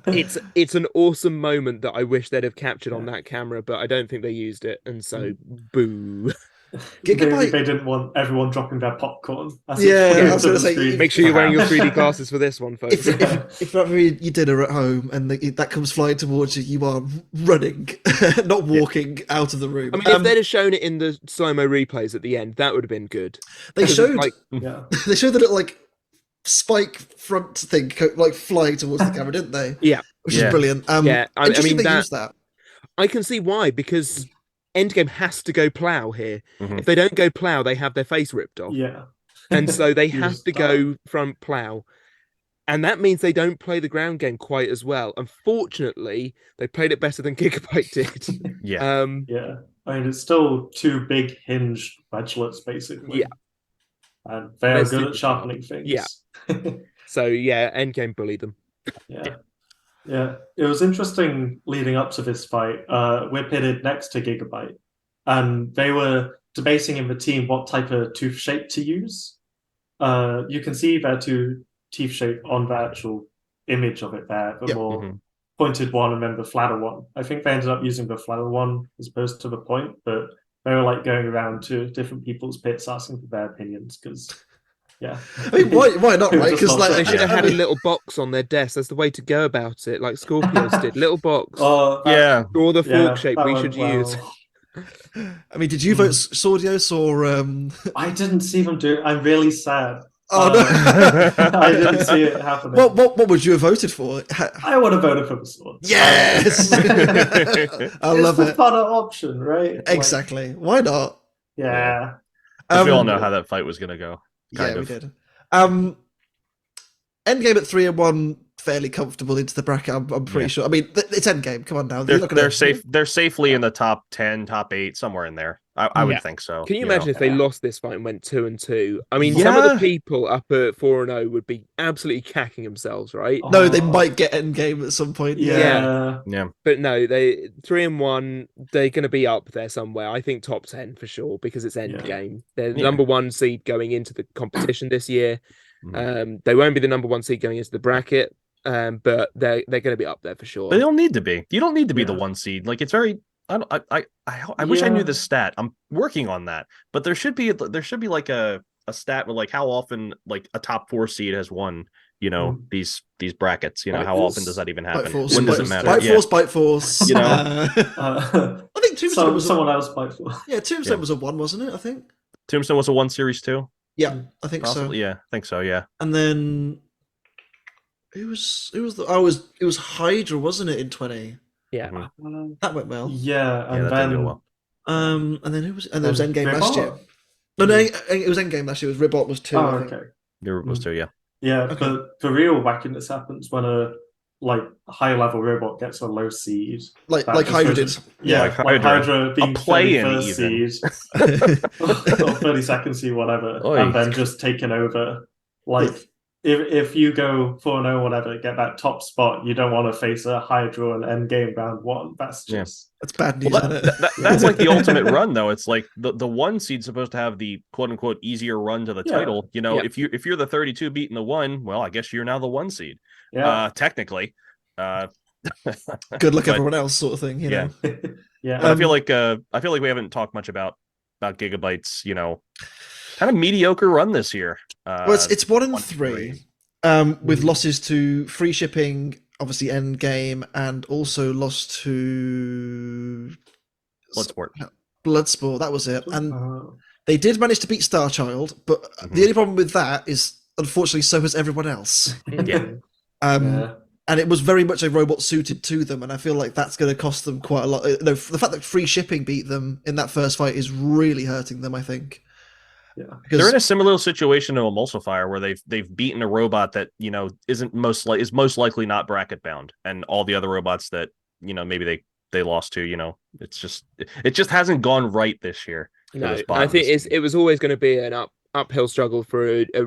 It's an awesome moment that I wish they'd have captured on that camera, but I don't think they used it, and so boo. Gigabyte. They didn't want everyone dropping their popcorn. I was going to say, make sure you're wearing your 3D glasses for this one, folks. If you're having your dinner at home and that comes flying towards you, you are running, not walking out of the room. I mean, if they'd have shown it in the slow-mo replays at the end, that would have been good. They showed they showed the little spike front thing flying towards the camera, didn't they? Yeah, which is brilliant. I mean, they used that. I can see why, because Endgame has to go plow here. If they don't go plow, they have their face ripped off. Yeah. And so they have to go front plow. And that means they don't play the ground game quite as well. Unfortunately, they played it better than Gigabyte did. Yeah. I mean, it's still 2 big hinged wedgelets, basically. Yeah. And they are good at sharpening things. Yeah. So, Endgame bullied them. Yeah, it was interesting leading up to this fight. We're pitted next to Gigabyte, and they were debating in the team what type of tooth shape to use. You can see their 2 teeth shape on the actual image of it there, the more pointed one and then the flatter one. I think they ended up using the flatter one as opposed to the point, but they were going around to different people's pits asking for their opinions because... Yeah, I mean, why not, right? Because they should have had a little box on their desk. That's the way to go about it, like Skorpios did. Little box. Draw the fork shape we should use. I mean, did you vote Skorpios or? I didn't see them do it. I'm really sad. Oh no! I didn't see it happening. What would you have voted for? I would have voted for the sword. Yes, I love it's the it. funner option, right? Exactly. Why not? Yeah. We all know how that fight was going to go. We did. Endgame at 3-1, fairly comfortable into the bracket. I'm pretty sure. I mean, it's Endgame. Come on now. They're safe. They're safely in the top 10, top 8, somewhere in there. I would think so. Can you imagine if they lost this fight and went 2-2? I mean, Yeah. some of the people up at 4-0 would be absolutely cacking themselves, right? No, they might get Endgame at some point. Yeah. But no, they 3-1. They're going to be up there somewhere. I think top 10 for sure because it's Endgame. They're the number 1 seed going into the competition this year. They won't be the number 1 seed going into the bracket, but they're going to be up there for sure. They don't need to be. You don't need to be the 1 seed. Like, it's very. I wish I knew the stat. I'm working on that, but there should be like a stat with like how often like a top 4 seed has won. These brackets. How often does that even happen? When does it matter? Bite Force. I think Tombstone was someone else Bite Force. Yeah, Tombstone was a 1, wasn't it? I think Tombstone was a 1 series too. Yeah, I think Possibly. so. Yeah, I think so. Yeah. And then it was Hydra, wasn't it, in 20? Yeah, that went well. Yeah, and that then didn't go well. And then who was? And there was Endgame last year. No, it was Endgame last year. It was Ribbot was 2. Oh, I think. okay. Ribbot was 2. Yeah. Yeah, Okay. but the real wackiness happens when a high level robot gets a low seed. Like Hydra did. Yeah, like like Hydra. Hydra being A play-in 31st seed or 32nd seed, whatever, Oy. and then just taken over. Like if you go 4-0, whatever, get that top spot, you don't want to face a Hydra and Endgame round 1. That's just that's bad news. Well, isn't it? that's like the ultimate run, though. It's like the 1 seed's supposed to have the quote unquote easier run to the title. If you're the 32 beating the 1, well, I guess you're now the 1 seed. yeah. Technically. Good luck, everyone else, sort of thing. You know? Yeah. But I feel like we haven't talked much about Gigabyte's kind of mediocre run this year. Well, it's 1-3, with losses to free shipping, obviously Endgame, and also lost to Bloodsport. That was it. And they did manage to beat Starchild, but the only problem with that is, unfortunately, so has everyone else. And it was very much a robot suited to them, and I feel like that's going to cost them quite a lot. No, the fact that free shipping beat them in that first fight is really hurting them, I think. Yeah, because they're in a similar situation to Emulsifier, where they've beaten a robot that is most likely not bracket bound, and all the other robots that maybe they lost to. It just hasn't gone right this year. No, I think it was always going to be an uphill struggle for a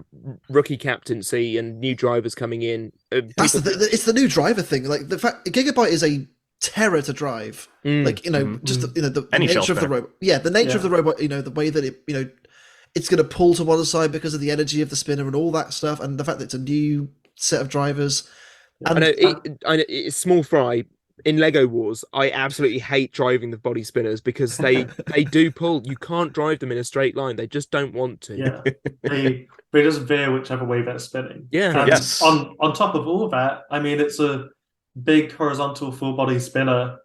rookie captaincy and new drivers coming in. It's the new driver thing. Like the fact Gigabyte is a terror to drive. Like the nature of the robot. Yeah, the nature of the robot. The way that it it's going to pull to one side because of the energy of the spinner and all that stuff, and the fact that it's a new set of drivers. And I know it's small fry. In Lego Wars, I absolutely hate driving the body spinners because they do pull. You can't drive them in a straight line. They just don't want to. Yeah, they just veer whichever way they're spinning. Yeah. And yes. On top of all of that, I mean, it's a big horizontal full body spinner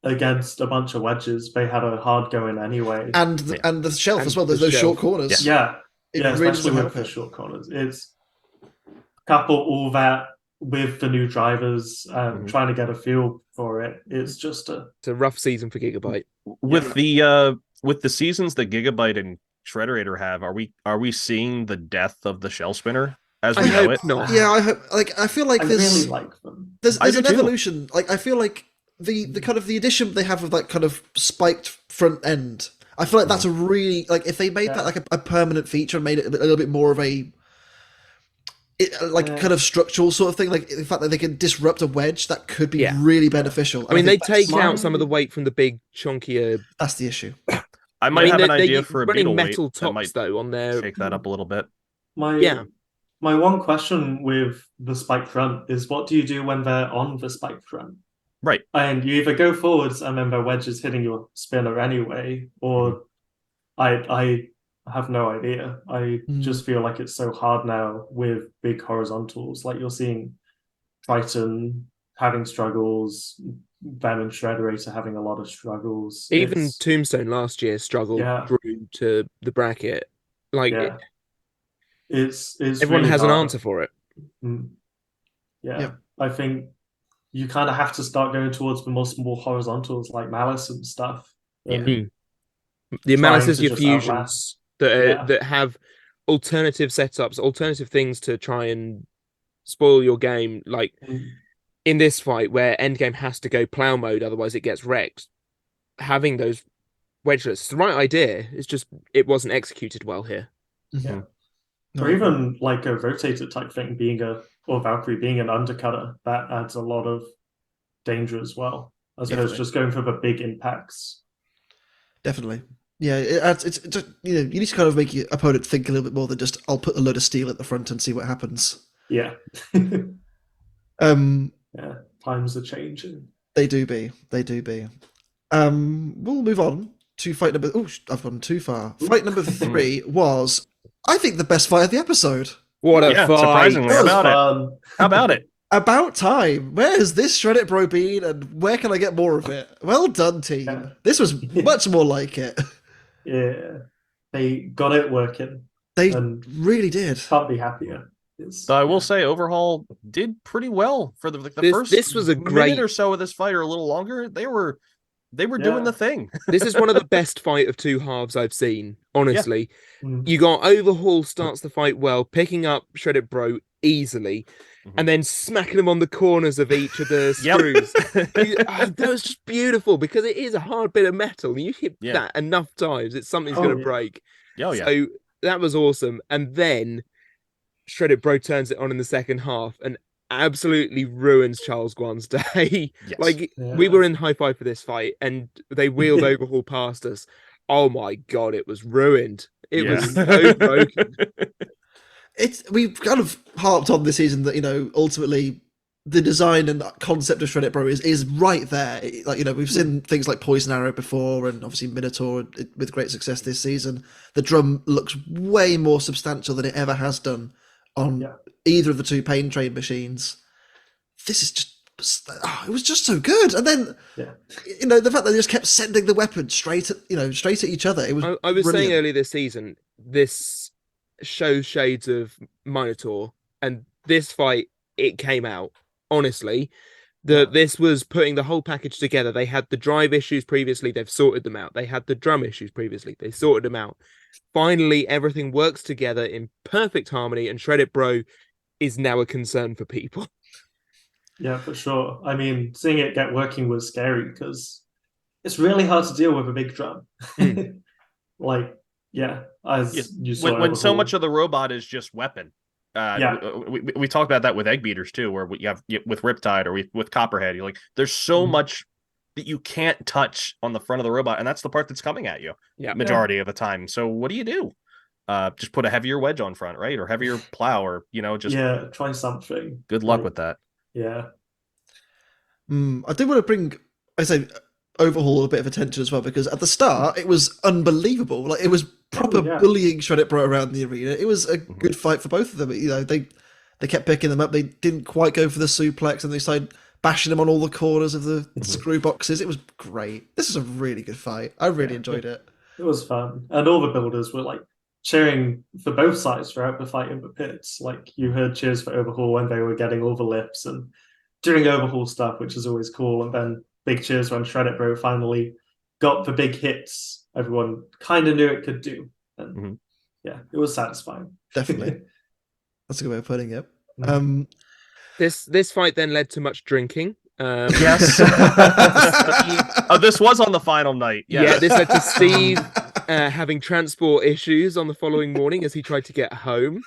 against a bunch of wedges. They had a hard going anyway, and the shelf as well. There's those short corners. Yeah, really especially with the short corners. It's couple all that with the new drivers, trying to get a feel for it. It's a rough season for Gigabyte. With the seasons that Gigabyte and Shreddit have, are we seeing the death of the shell spinner as we know it? Not. Yeah, I hope. Like, I feel like I really like them. There's an evolution. Like, I feel like the kind of the addition they have of that kind of spiked front end. I feel like that's a really, like, if they made that like a permanent feature and made it a little bit more of a kind of structural sort of thing, like the fact that they can disrupt a wedge, that could be really beneficial. I mean, they take out some of the weight from the big chunkier. That's the issue. I might have an idea for a running beetle metal weight tops might though on there. shake that up a little bit. My one question with the spike front is, what do you do when they're on the spike front? Right. And you either go forwards and then the wedge is hitting your spinner anyway, or I have no idea. I just feel like it's so hard now with big horizontals. Like, you're seeing Triton having struggles, them and Shreddit are having a lot of struggles. Even Tombstone last year struggled through to the bracket. Like it's everyone really has hard. an answer for it. I think you kind of have to start going towards the more horizontals like Malice and stuff. The Malice is your fusions that have alternative setups, alternative things to try and spoil your game. Like in this fight where endgame has to go plow mode, otherwise it gets wrecked. Having those wedgelets, it's the right idea. It's just it wasn't executed well here. Yeah. Or even like a rotator type thing or Valkyrie being an undercutter, that adds a lot of danger as well, as opposed to just going for the big impacts. Definitely. Yeah, it's just, you need to kind of make your opponent think a little bit more than just I'll put a load of steel at the front and see what happens. Yeah. Times are changing. They do be. We'll move on to fight number. Oh, I've gone too far. Fight number 3 was, I think, the best fight of the episode. What a fight! Surprisingly, How about it? About time. Where has this Shreddit Bro been, and where can I get more of it? Well done, team. Yeah. This was much more like it. Yeah, they got it working. They really did. Can't be happier. So I will say, Overhaul did pretty well for the first. This was a great minute or so of this fight, or a little longer. They were doing the thing. This is one of the best fight of two halves I've seen. Honestly, you got Overhaul starts the fight well, picking up Shreddit Bro easily, and then smacking him on the corners of each of the screws. That was just beautiful because it is a hard bit of metal. You hit that enough times, something's going to break. So that was awesome. And then Shreddit Bro turns it on in the second half and absolutely ruins Charles Guan's day. We were in high five for this fight and they wheeled Overhaul past us. Oh my god, it was ruined. It was so broken. We've kind of harped on this season that, ultimately the design and concept of Shreddit Bro is right there. We've seen things like Poison Arrow before, and obviously Minotaur with great success this season. The drum looks way more substantial than it ever has done on either of the two Pain Train machines. This is just, it was just so good. And then, the fact that they just kept sending the weapons straight at each other. It was. I was saying earlier this season, this shows shades of Minotaur, and this fight, it came out. Honestly, this was putting the whole package together. They had the drive issues previously, they've sorted them out. They had the drum issues previously, they sorted them out. Finally, everything works together in perfect harmony, and Shreddit Bro is now a concern for people. Yeah, for sure. I mean, seeing it get working was scary because it's really hard to deal with a big drum. You saw when so much of the robot is just weapon. We talked about that with egg beaters too, where you have with Riptide or with Copperhead. You're like, there's so much that you can't touch on the front of the robot, and that's the part that's coming at you. Majority of the time. So what do you do? Just put a heavier wedge on front, right, or heavier plow, or just try something. Good luck with that. Yeah. I do want to bring, Overhaul a bit of attention as well, because at the start it was unbelievable. Like, it was proper bullying Shreddit Bro around the arena. It was a good fight for both of them. They kept picking them up. They didn't quite go for the suplex, and they started bashing them on all the corners of the screw boxes. It was great. This is a really good fight. I really enjoyed it. It was fun, and all the builders were like cheering for both sides throughout the fight in the pits. Like, you heard cheers for Overhaul when they were getting all the lips and doing Overhaul stuff, which is always cool. And then big cheers when Shreddit Bro finally got the big hits everyone kind of knew it could do. And it was satisfying. Definitely. That's a good way of putting it. This fight then led to much drinking. Yes. This was on the final night. Yes. Yeah, this led to Steve having transport issues on the following morning as he tried to get home.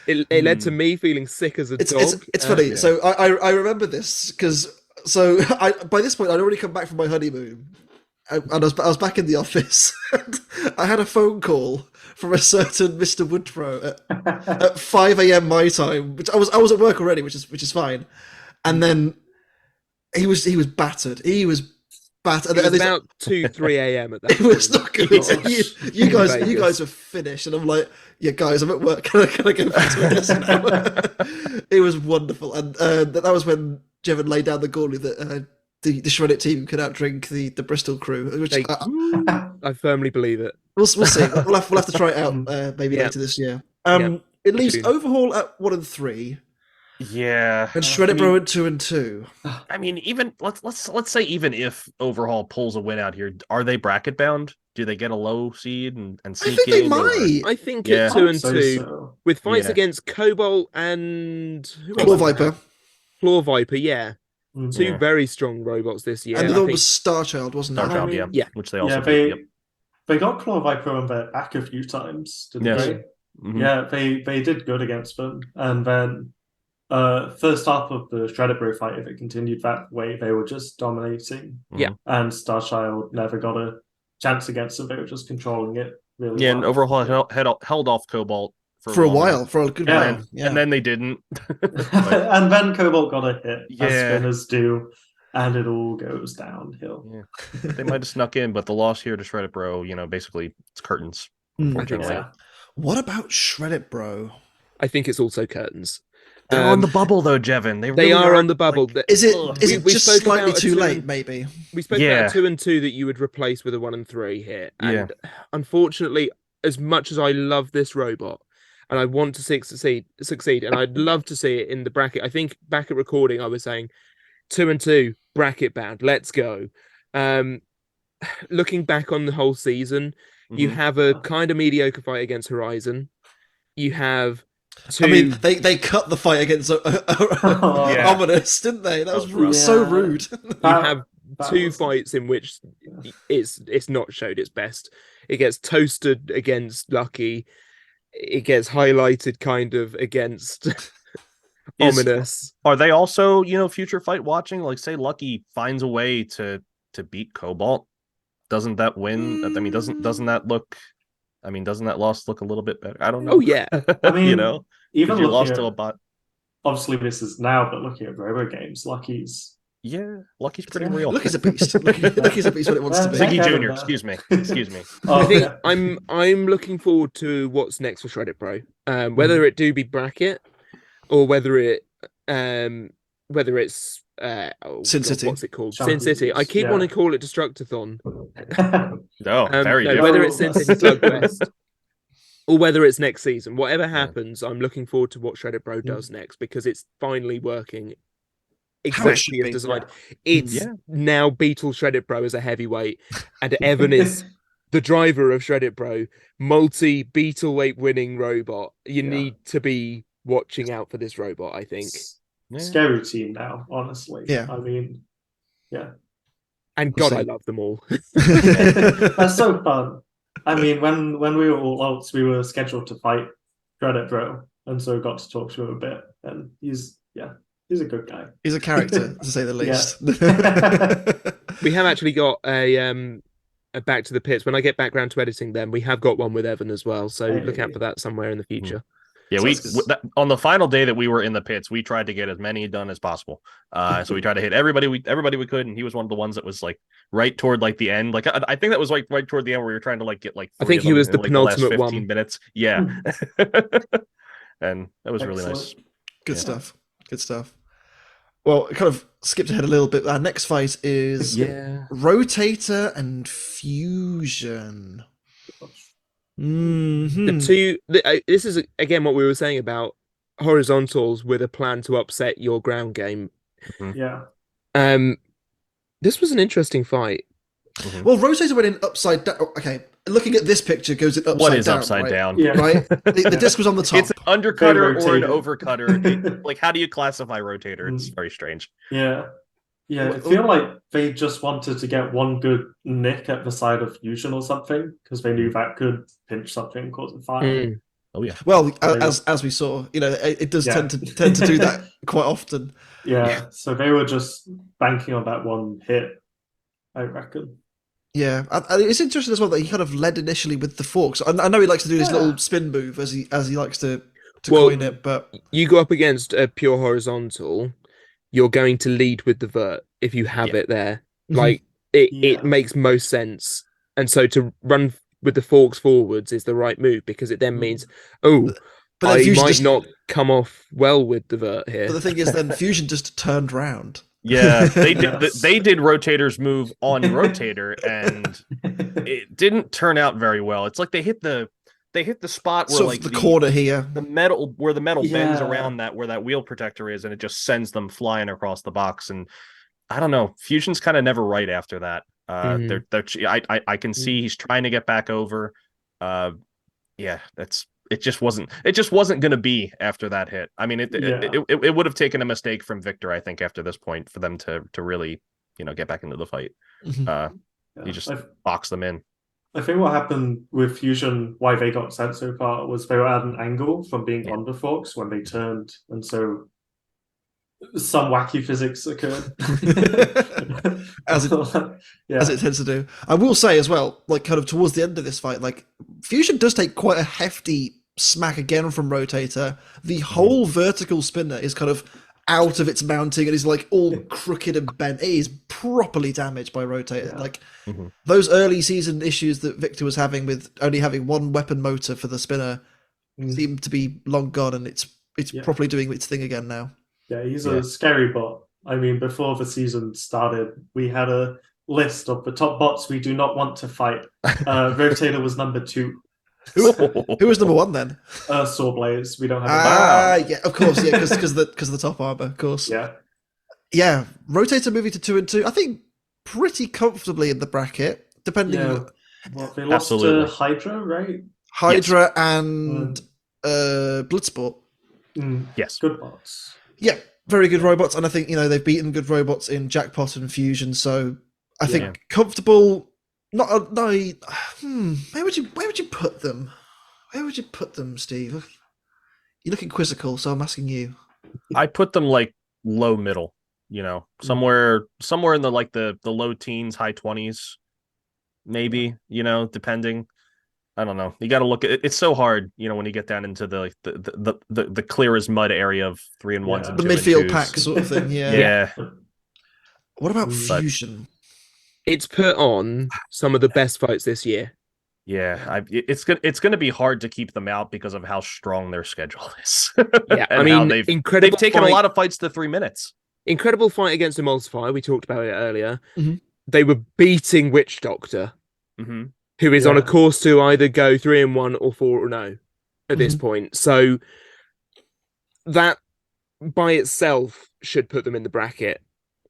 It led to me feeling sick as a dog. It's funny. So I remember this because by this point I'd already come back from my honeymoon, and I was back in the office. And I had a phone call from a certain Mr. Woodrow at 5 a.m. my time, which I was at work already, which is fine. And then he was battered. He was battered. It was about 2-3 a.m. at that point. It was not good. You guys were finished, and I'm like, yeah, guys, I'm at work. Can I go back to my desk now? It was wonderful, and that was when Jevon laid down the gauntlet that the Shreddit team could outdrink the Bristol crew. Which I firmly believe it. we'll see. We'll have to try it out maybe Yeah. later this year. Yeah. It leaves June. Overhaul at 1 and 3, Yeah. and Shreddit Bro at 2 and 2. I mean, even let's say even if Overhaul pulls a win out here, are they bracket bound? Do they get a low seed and I sneak think they in? might. I think Yeah. at 2 and So, 2 with fights Yeah. against Cobalt and Claw Viper. Claw Viper, yeah. Mhm. Two Yeah. very strong robots this year. And the I other one think- was Starchild, wasn't it? Starchild, I mean, yeah. yeah. Which they also Yeah, beat. Yep. they got Claw Viper on their back a few times, didn't Yes. they? Mhm. Yeah, they did good against them. And then first half of the Shreddit Bro fight, if it continued that way, they were just dominating. Yeah. And Starchild never got a chance against them. They were just controlling it really Yeah, well. and Overhaul held off Cobalt For a long. while, for a good Yeah. while. Yeah. And then they didn't. And then Cobalt got a hit, as Yeah. spinners do, and it all goes downhill. Yeah. They might have snuck in, but the loss here to Shreddit Bro, basically it's curtains. Unfortunately, Yeah. What about Shreddit Bro? I think it's also curtains. they're on the bubble though, Jevon. They They really are on the bubble. like- Is it Ugh. is it we just spoke slightly about a too 2 late? and- Maybe. We spoke Yeah. about 2 and 2 that you would replace with a 1 and 3 here. And unfortunately, as much as I love this robot and I want to succeed, and I'd love to see it in the bracket. I think back at recording, I was saying 2 and 2 bracket bound. Let's go. Looking back on the whole season, you Mhm. have a kind of mediocre fight against Horizon. You have two. I mean, they cut the fight against Yeah. Ominous, didn't they? That was Yeah. so rude. you have That two was- fights in which it's not showed its best. It gets toasted against Lucky. It gets highlighted kind of against Ominous. Are they also, future fight watching? Like, say Lucky finds a way to beat Cobalt. Doesn't that win? I mean, doesn't that look? I mean, doesn't that loss look a little bit better? I don't know. Oh yeah, I mean, Even even you lost looking to a at, bot. obviously this is now, but looking at RoboGames, Lucky's Yeah, Lucky's pretty Yeah. real. Lucky's a beast. Lucky's a beast when it wants to be. Ziggy Yeah. Jr. Excuse me. Excuse me. Oh, I think yeah. I'm looking forward to what's next for Shreddit Bro. Whether it do be bracket or whether it's Sin City. what's it called? Sin Champions, City. I keep yeah. wanting to call it Destructathon. No, very No, different. whether Yeah. it's Sin City Slugfest or whether it's next season, whatever happens, I'm looking forward to what Shreddit Bro does next because it's finally working How it should exactly as be. designed. It's Yeah. now Beetle Shreddit Bro as a heavyweight, and Evan is the driver of Shreddit Bro, multi Beetle weight winning robot. You Yeah. need to be watching out for this robot, I think. Yeah. Scary team now, honestly. Yeah. I mean, yeah. And We'll God, I see. love them all. That's so fun. I mean, when we were all out, we were scheduled to fight Shreddit Bro, and so got to talk to him a bit. And he's a good guy. He's a character, to say the least. We have actually got a Back to the Pits. When I get back round to editing them, we have got one with Evan as well. So look out Hey. for that somewhere in the future. Yeah, So we it's- on the final day that we were in the pits, we tried to get as many done as possible. So we tried to hit everybody we could, and he was one of the ones that was like right toward like the end. Like I think that was like right toward the end where we were trying to like get like. I 3 think of he them was in, the like, last penultimate 15 one. minutes. Yeah, and that was really nice. Excellent. Good Yeah. stuff. Good stuff. Well, it kind of skipped ahead a little bit. Our next fight is Yeah, Rotator and Fusion. Mhm. This is again what we were saying about horizontals with a plan to upset your ground game. Yeah. This was an interesting fight. Well, Rotator went in upside down. Okay, looking at this picture, goes in upside what is down. upside right? down? Yeah. Right? The disc was on the top. It's an undercutter or an rotated. overcutter. Like, how do you classify rotator? It's Mm. very strange. Yeah. Yeah. I feel like they just wanted to get one good nick at the side of Fusion or something, because they knew that could pinch something and cause a fire. Mm. Oh yeah, Well, Yeah. as we saw, it does Yeah. tend to do that quite often. Yeah. So they were just banking on that one hit, I reckon. Yeah, and it's interesting as well that he kind of led initially with the forks. I know he likes to do his Yeah. little spin move as he likes to Well, coin it, but You go up against a pure horizontal, you're going to lead with the vert if you have Yeah. it there. Mhm. Like it Yeah. makes most sense. And so to run with the forks forwards is the right move because it then means, oh, But then I Fusion might just, not come off well with the vert but here. the thing is, then Fusion just turned round. Yeah, they did. Yes. They did Rotator's move on Rotator, and it didn't turn out very well. It's like they hit the spot where Sort like of the corner here. the metal bends Yeah. around that where that wheel protector is, and it just sends them flying across the box. And I don't know, Fusion's kind of never right after that. I can see he's trying to get back over. Yeah, it just wasn't going to be after that hit. I mean, it would have taken a mistake from Victor, I think, after this point for them to really, get back into the fight. You just box them in. I think what happened with Fusion, why they got sent so far, was they were at an angle from being on the forks when they turned, and so some wacky physics occurred. as it tends to do. I will say as well, like kind of towards the end of this fight, like Fusion does take quite a hefty smack again from Rotator. The whole vertical spinner is kind of out of its mounting and is like all crooked and bent. It is properly damaged by Rotator. Like those early season issues that Victor was having with only having one weapon motor for the spinner seem to be long gone, and it's properly doing its thing again now. Yeah, he's a scary bot. I mean, before the season started, we had a list of the top bots we do not want to fight. Rotator was number 2. Who was number 1 then? Sawblaze. We don't have. Yeah, of course, yeah, because of the top armor, of course. Yeah. Rotator moving to 2 and 2. I think pretty comfortably in the bracket, depending. Yeah. Well, they lost to Hydra, right? Hydra and Bloodsport. Yes, good bots. Yeah, very good robots, and I think they've beaten good robots in Jackpot and Fusion, so I think comfortable. Where would you put them? Where would you put them, Steve? You're looking quizzical, so I'm asking you. I put them like low middle, somewhere in the low teens, high 20s, maybe, depending. I don't know. You got to look at it. It's so hard, when you get down into the clear as mud area of 3 and 1s and the 2 midfield and 2s. pack sort of thing. Yeah. What about Fusion? It's put on some of the best fights this year. Yeah, it's going to be hard to keep them out because of how strong their schedule is. Yeah, I mean, they've incredible. taken a lot of fights to 3 minutes. Incredible fight against Emulsifier. We talked about it earlier. They were beating Witch Doctor, who is on a course to either go 3 and 1 or 4 or 0 at this point. So that by itself should put them in the bracket.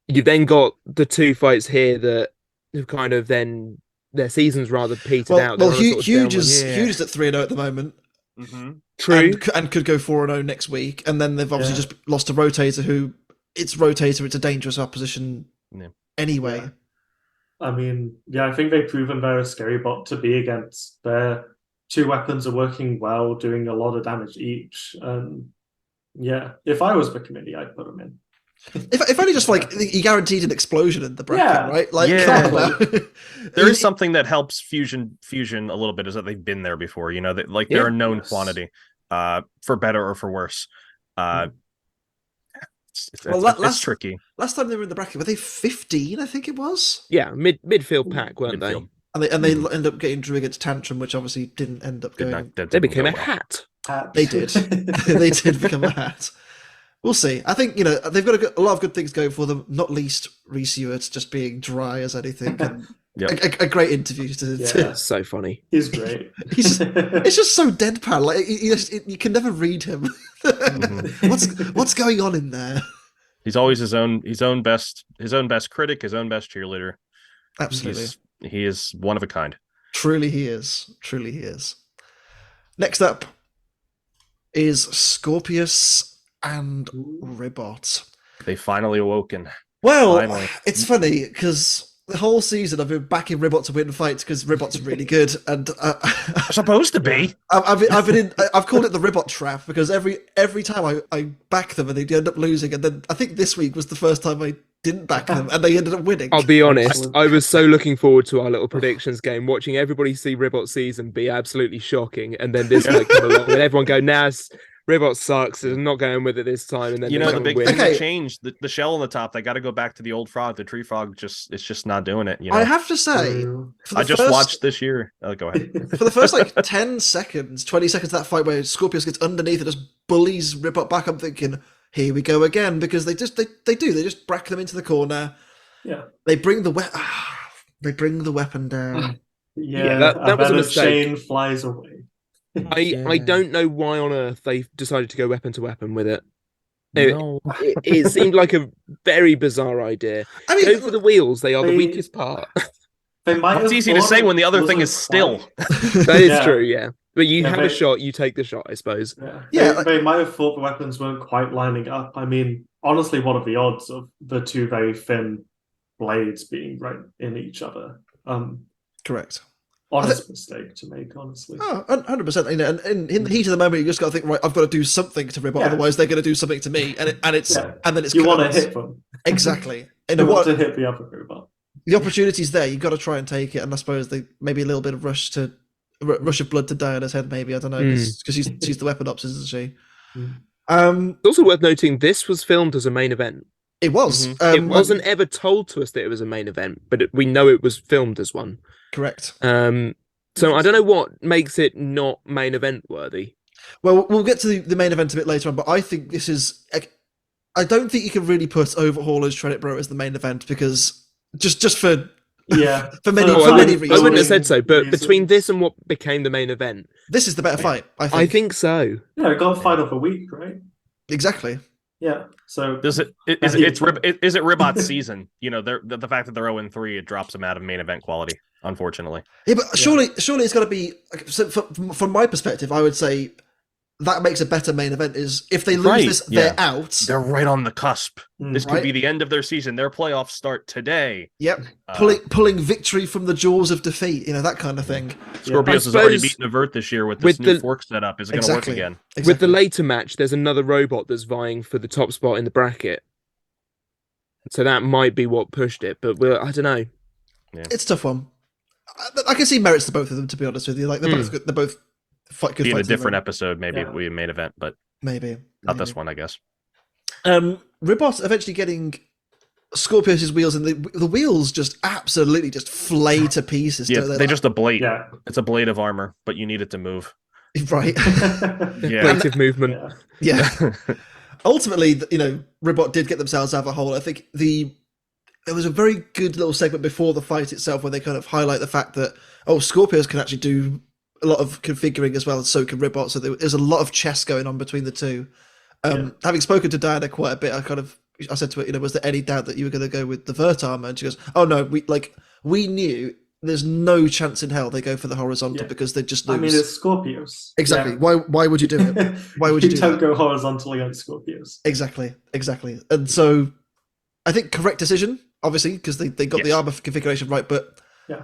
You've then got the 2 fights here that have kind of then their seasons rather petered out. Well, Huge is at 3-0 at the moment. True, and could go 4-0 next week, and then they've obviously just lost to Rotator, who it's a dangerous opposition anyway. Yeah. I mean, I think they've proven they're a scary bot to be against. Their 2 weapons are working well, doing a lot of damage each. If I was the committee, I'd put them in. If only just like you guaranteed an explosion in the bracket, right? Like, there is something that helps Fusion a little bit is that they've been there before. They're a known quantity, for better or for worse. It's tricky. Last time they were in the bracket, were they 15? I think it was. Yeah, midfield pack, weren't they? And they ended up getting drew against Tantrum, which obviously didn't end up going. They became a hat. They did. They did become a hat. We'll see. I think they've got a lot of good things going for them. Not least Reese Ewart just being dry as anything. And a great interview. So funny. He's great. It's just so deadpan. Like you can never read him. What's going on in there? He's always his own best critic, his own best cheerleader. Absolutely, he is one of a kind. Truly, he is. Next up is Skorpios and Ribbot. They finally awoken. Well, it's funny because the whole season I've been backing Ribbot to win fights because Ribbot's really good, and supposed to be. I've called it the Ribbot trap because every time I back them and they end up losing, and then I think this week was the first time I didn't back them and they ended up winning. I'll be honest, I was so looking forward to our little predictions game, watching everybody see Ribbot season be absolutely shocking, and then this might come along and everyone go, Ribbot sucks. So I'm not going with it this time. And then You they know, come the and big win. thing Okay. that changed, the shell on the top, they got to go back to the old frog. The tree frog it's just not doing it. You know, I have to say, for the I just first, watched this year. Oh, go ahead. for the first like 10 seconds, 20 seconds of that fight where Skorpios gets underneath and just bullies Ribbot back, I'm thinking, here we go again, because they just brack them into the corner. Yeah. They bring the weapon down. Yeah, that was a and then mistake. Shane flies away. I don't know why on earth they decided to go weapon to weapon with it. No. It seemed like a very bizarre idea. I mean, Go for the wheels; they are the they- weakest part. They might It's have easy to thought say it when the other thing wasn't is still. quite- That is Yeah. true, yeah. But you Yeah, have a but- shot, you take the shot, I suppose. Yeah, They might have thought the weapons weren't quite lining up. I mean, honestly, what are the odds of the two very thin blades being right in each other? correct. Honest mistake to make, honestly. Oh, 100%. You know, and in the heat of the moment, you just got to think, right, I've got to do something to Ribbot, Yeah. otherwise they're going to do something to me, and then it's You want to curtains. hit them. Exactly. You You know want what? to hit the other robot. The opportunity's there. You've got to try and take it, and I suppose they maybe a little bit of rush of blood to Diana's head. Maybe I don't know because she's the weapon ops, isn't she? Mm. It's also worth noting this was filmed as a main event. It was. It wasn't ever told to us that it was a main event, but we know it was filmed as one. correct. So I don't know what makes it not main event worthy. Well, we'll get to the main event a bit later on, but I think this is. I don't think you can really put Overhaul and Shreddit Bro as the main event because just for Yeah. For many- So, for like, many I wouldn't have reasons. said so, but reasons. between this and what became the main event, this is the better fight. I think so. Yeah, it got fight of the week, right? exactly. Yeah. So Is it Ribbot's season? You know, the fact that they're 0-3, it drops them out of main event quality, unfortunately. Yeah, but surely it's got to be. So from my perspective, I would say that makes a better main event. Is if they lose Right, this, yeah. they're out. They're right on the cusp. This could Right. be the end of their season. Their playoffs start today. Yep, pulling victory from the jaws of defeat. You know, that kind of thing. Skorpios has already beaten a vert this year with this new fork setup. Is it going to work again? Exactly. With the later match, there's another robot that's vying for the top spot in the bracket. So that might be what pushed it, but I don't know. It's a tough one. I can see merits to both of them. To be honest with you, like they're both good. They're both good Be in a fights. different episode, maybe Yeah. we main event, but Maybe not this one, I guess. Ribbot eventually getting Skorpios' wheels, and the wheels just absolutely just flay to pieces. Yeah, don't they just a blade. yeah. It's a blade of armor, but you need it to move. right. Yeah. Creative movement. Yeah. Yeah. Ultimately, you know, Ribbot did get themselves out of a hole. I think there was a very good little segment before the fight itself where they kind of highlight the fact that Skorpios can actually do a lot of configuring as well, and so can Ribbot. So there's a lot of chess going on between the two. Having spoken to Diana quite a bit, I said to her, you know, was there any doubt that you were going to go with the vert armor? And she goes, "Oh no, we knew there's no chance in hell they go for the horizontal because they just lose." I mean, it's Skorpios. Exactly. Yeah. Why would you do it? Why would you do don't that? go horizontal against Skorpios. Exactly. And so I think correct decision, obviously, because they got the armor configuration right, but Yeah.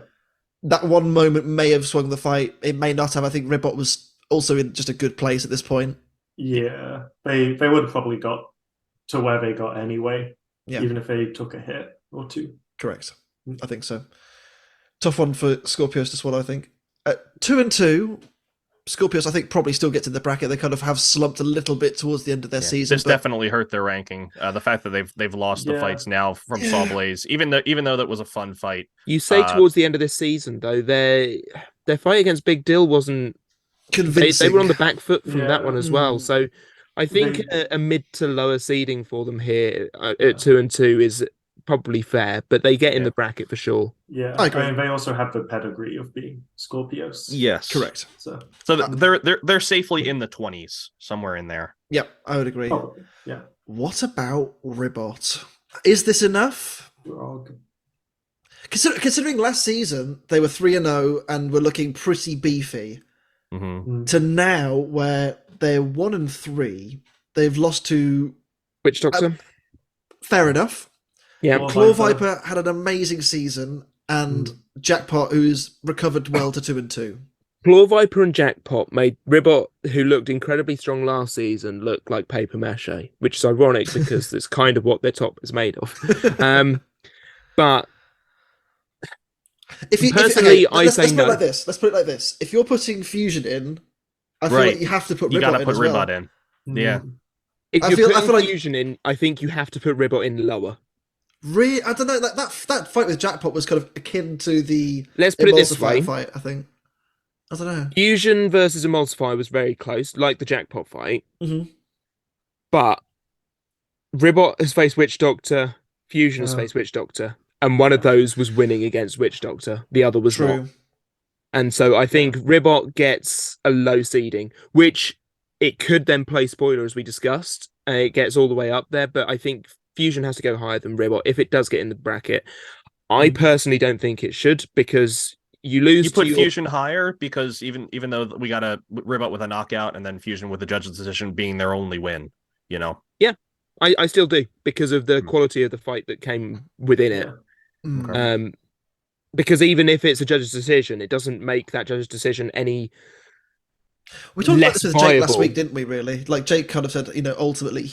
that one moment may have swung the fight. It may not have. I think Ribbot was also in just a good place at this point. Yeah. They would have probably got to where they got anyway, Yeah. even if they took a hit or two. Correct. I think so. Tough one for Skorpios to swallow, I think. 2-2, Skorpios, I think, probably still gets in the bracket. They kind of have slumped a little bit towards the end of their season. This definitely hurt their ranking. The fact that they've lost the fights now from Sawblaze, even though that was a fun fight. You say towards the end of this season, though, their fight against Big Dill wasn't convincing. They were on the back foot from that one as well. Mm. So I think a mid to lower seeding for them here at 2-2 is probably fair, but they get in the bracket for sure. Yeah, I agree. mean, they also have the pedigree of being Skorpios. Yes, Correct. So they're safely in the 20s, somewhere in there. Yep, I would agree. probably, yeah. What about Ribbot? Is this enough? Grog. Considering last season they were 3-0 and were looking pretty beefy, Mm-hmm. to now where they're 1-3, they've lost to. Witch Doctor? Fair enough. Yeah. Claw Viper had an amazing season, and Jackpot, who's recovered well to 2-2. Claw Viper and Jackpot made Ribbot, who looked incredibly strong last season, look like paper mache, which is ironic because it's kind of what their top is made of. But personally, I say let's no. Put it like this. Let's put it like this. If you're putting Fusion in, I feel like you have to put Ribbot You got to in put as well. Ribbot in. Yeah. If I you're feel putting like Fusion in, I think you have to put Ribbot in lower. I don't know. That fight with Jackpot was kind of akin to the Let's put it this Emulsifier way. fight. I think. I don't know. Fusion versus Emulsifier was very close, like the Jackpot fight. Mm-hmm. But Ribbot has faced Witch Doctor, Fusion has faced Witch Doctor, and one of those was winning against Witch Doctor. The other was not. And so I think Ribbot gets a low seeding, which it could then play spoiler as we discussed. It gets all the way up there, but I think Fusion has to go higher than Ribbot if it does get in the bracket. I personally don't think it should, because you lose. You put Fusion higher because even though we got a Ribbot with a knockout and then Fusion with the judge's decision being their only win, you know. Yeah, I still do, because of the quality of the fight that came within it. Okay. Because even if it's a judge's decision, it doesn't make that judge's decision any. We talked about this with Jake last viable. week, didn't we? Really, like Jake kind of said, ultimately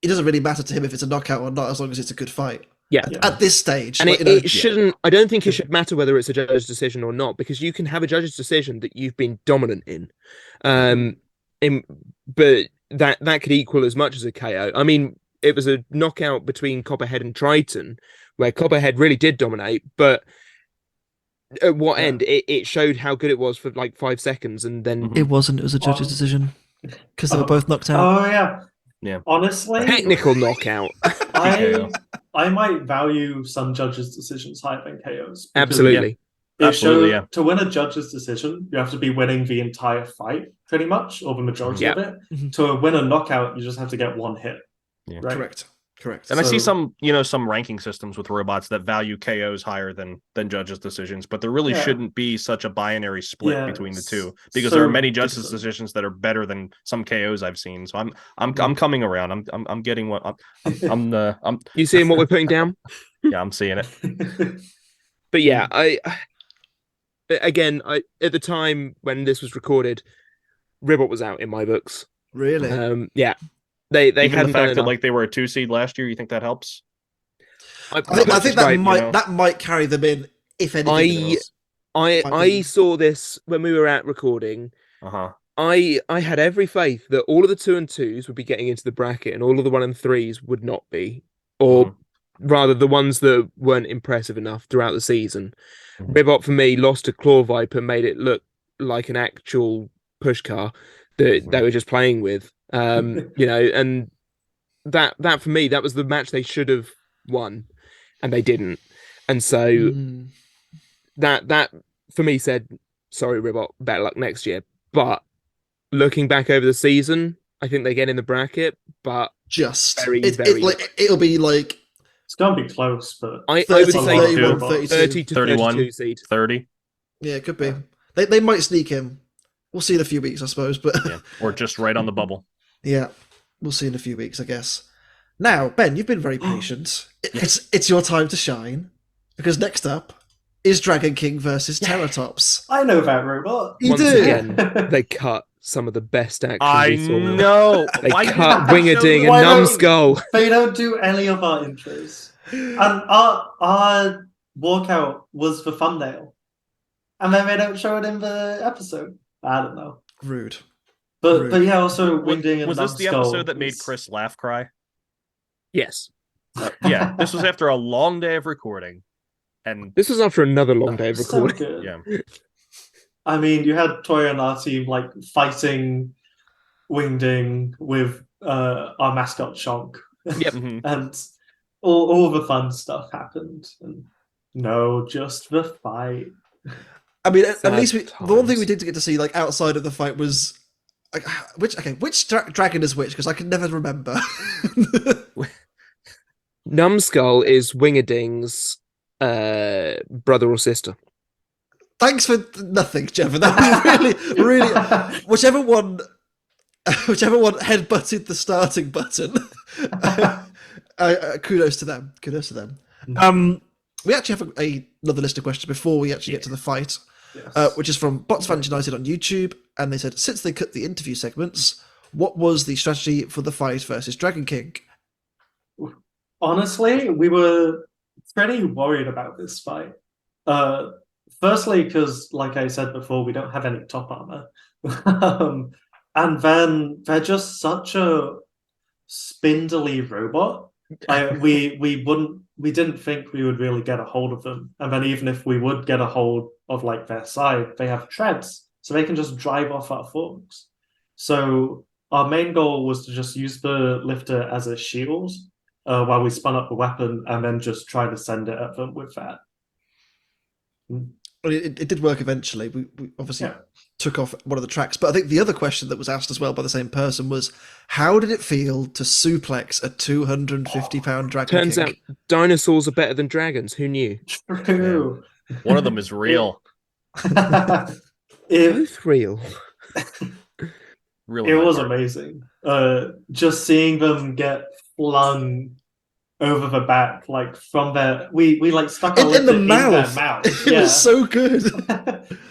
it doesn't really matter to him if it's a knockout or not, as long as it's a good fight. Yeah. At this stage, And it shouldn't. I don't think it should matter whether it's a judge's decision or not, because you can have a judge's decision that you've been dominant in, but that could equal as much as a KO. I mean, it was a knockout between Copperhead and Triton, where Copperhead really did dominate, but at what end? It showed how good it was for like 5 seconds, and then it wasn't. It was a judge's decision because they were both knocked out. Oh yeah. Yeah. Honestly, technical knockout. I might value some judges' decisions higher than KOs. Absolutely. To win a judge's decision, you have to be winning the entire fight, pretty much, or the majority of it. To win a knockout, you just have to get one hit. Yeah. Right? Correct. And I see some ranking systems with robots that value KOs higher than judges' decisions, but there really shouldn't be such a binary split between the two, because there are many judges' decisions that are better than some KOs I've seen. So I'm coming around. I'm getting what I'm. You seeing what we're putting down? Yeah, I'm seeing it. But yeah, I at the time when this was recorded, Ribbot was out in my books. Really? Yeah. They Even had the fact that they were a 2 seed last year. You think that helps? I think that might carry them in, if anything. I saw this when we were at recording. I had every faith that all of the 2 and 2s would be getting into the bracket, and all of the 1 and 3s would not be, or rather the ones that weren't impressive enough throughout the season. Ribbot for me lost to Claw Viper, made it look like an actual push car that they were just playing with. And that for me, that was the match they should have won, and they didn't. And so that for me said, sorry, Ribbot, better luck next year. But looking back over the season, I think they get in the bracket, but it'll be like it's gonna be close, but I would say 30 to 31 seed. 30. Yeah, it could be. They might sneak in. We'll see in a few weeks, I suppose, but or just right on the bubble. Yeah, we'll see in a few weeks, I guess. Now, Ben, you've been very patient. It's your time to shine, because next up is Dragon King versus TerrorTops. I know that robot. You Once do. again, they cut some of the best action. I know. They cut Wingerding and Numbskull. They don't do any of our intros, and our walkout was the thumbnail, and then they don't show it in the episode. I don't know. Rude. But yeah, also Wingding and was this the episode that made Chris laugh cry? Yes. Yeah, this was after a long day of recording, and this was after another long day of recording. So yeah, I mean, you had Toya and our team fighting Wingding with our mascot Shonk. Yep. And all the fun stuff happened. And no, just the fight. I mean, at least the one thing we did get to see outside of the fight was which dragon is which, because I can never remember. Numbskull is Wingerding's brother or sister. Thanks for nothing, Jevon. That was really whichever one headbutted the starting button. Kudos to them. We actually have another list of questions before we actually get to the fight. Yes. Which is from Bots Fans United on YouTube, and they said, since they cut the interview segments, what was the strategy for the fight versus Dragon King? Honestly, we were pretty worried about this fight. Firstly, because, like I said before, we don't have any top armor. And then they're just such a spindly robot. We didn't think we would really get a hold of them. And then even if we would get a hold of like their side, they have treads, so they can just drive off our forks. So our main goal was to just use the lifter as a shield while we spun up the weapon and then just try to send it at them with that. Well, it did work eventually. We obviously took off one of the tracks, but I think the other question that was asked as well by the same person was, how did it feel to suplex a 250-pound dragon Turns king? out dinosaurs are better than dragons. Who knew? True. One of them is real. Both real. Really, it was amazing. Just seeing them get flung over the back, like from their we like stuck our in the in mouth. their mouth. It was so good.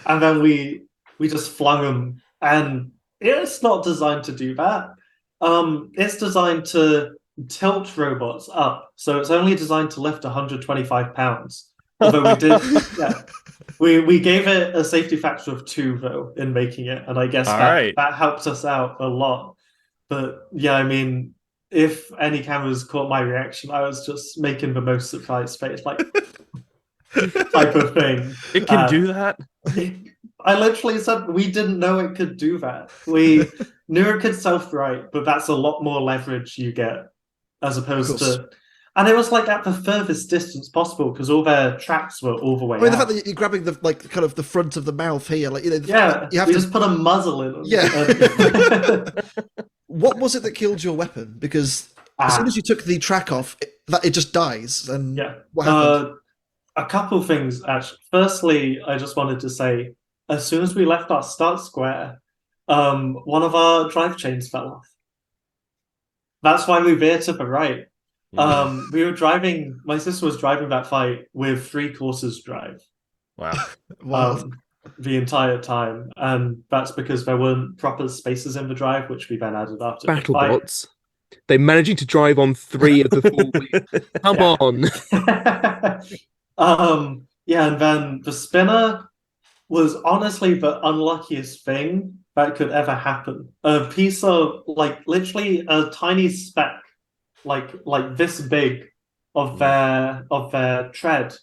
And then we just flung them, and it's not designed to do that. It's designed to tilt robots up, so it's only designed to lift 125 pounds. Although we did, we gave it a safety factor of 2 though in making it, and I guess that helped us out a lot. But yeah, I mean, if any cameras caught my reaction, I was just making the most surprised face, like type of thing. It can do that? I literally said we didn't know it could do that. We knew it could self-right, but that's a lot more leverage you get as opposed to... And it was like at the furthest distance possible because all their tracks were all the way the out. fact that you're grabbing the kind of the front of the mouth here, like you have to just put a muzzle in them. Yeah. What was it that killed your weapon? Because as soon as you took the track off, it just dies. And what happened? A couple things actually. Firstly, I just wanted to say, as soon as we left our start square, one of our drive chains fell off. That's why we veered to the right. We were driving. My sister was driving that fight with 3 courses drive. Wow! The entire time, and that's because there weren't proper spaces in the drive, which we then added after. BattleBots. They're managing to drive on 3 of the 4 wheels. Come on. And then the spinner was honestly the unluckiest thing that could ever happen. A piece of literally a tiny speck. Like this big of their tread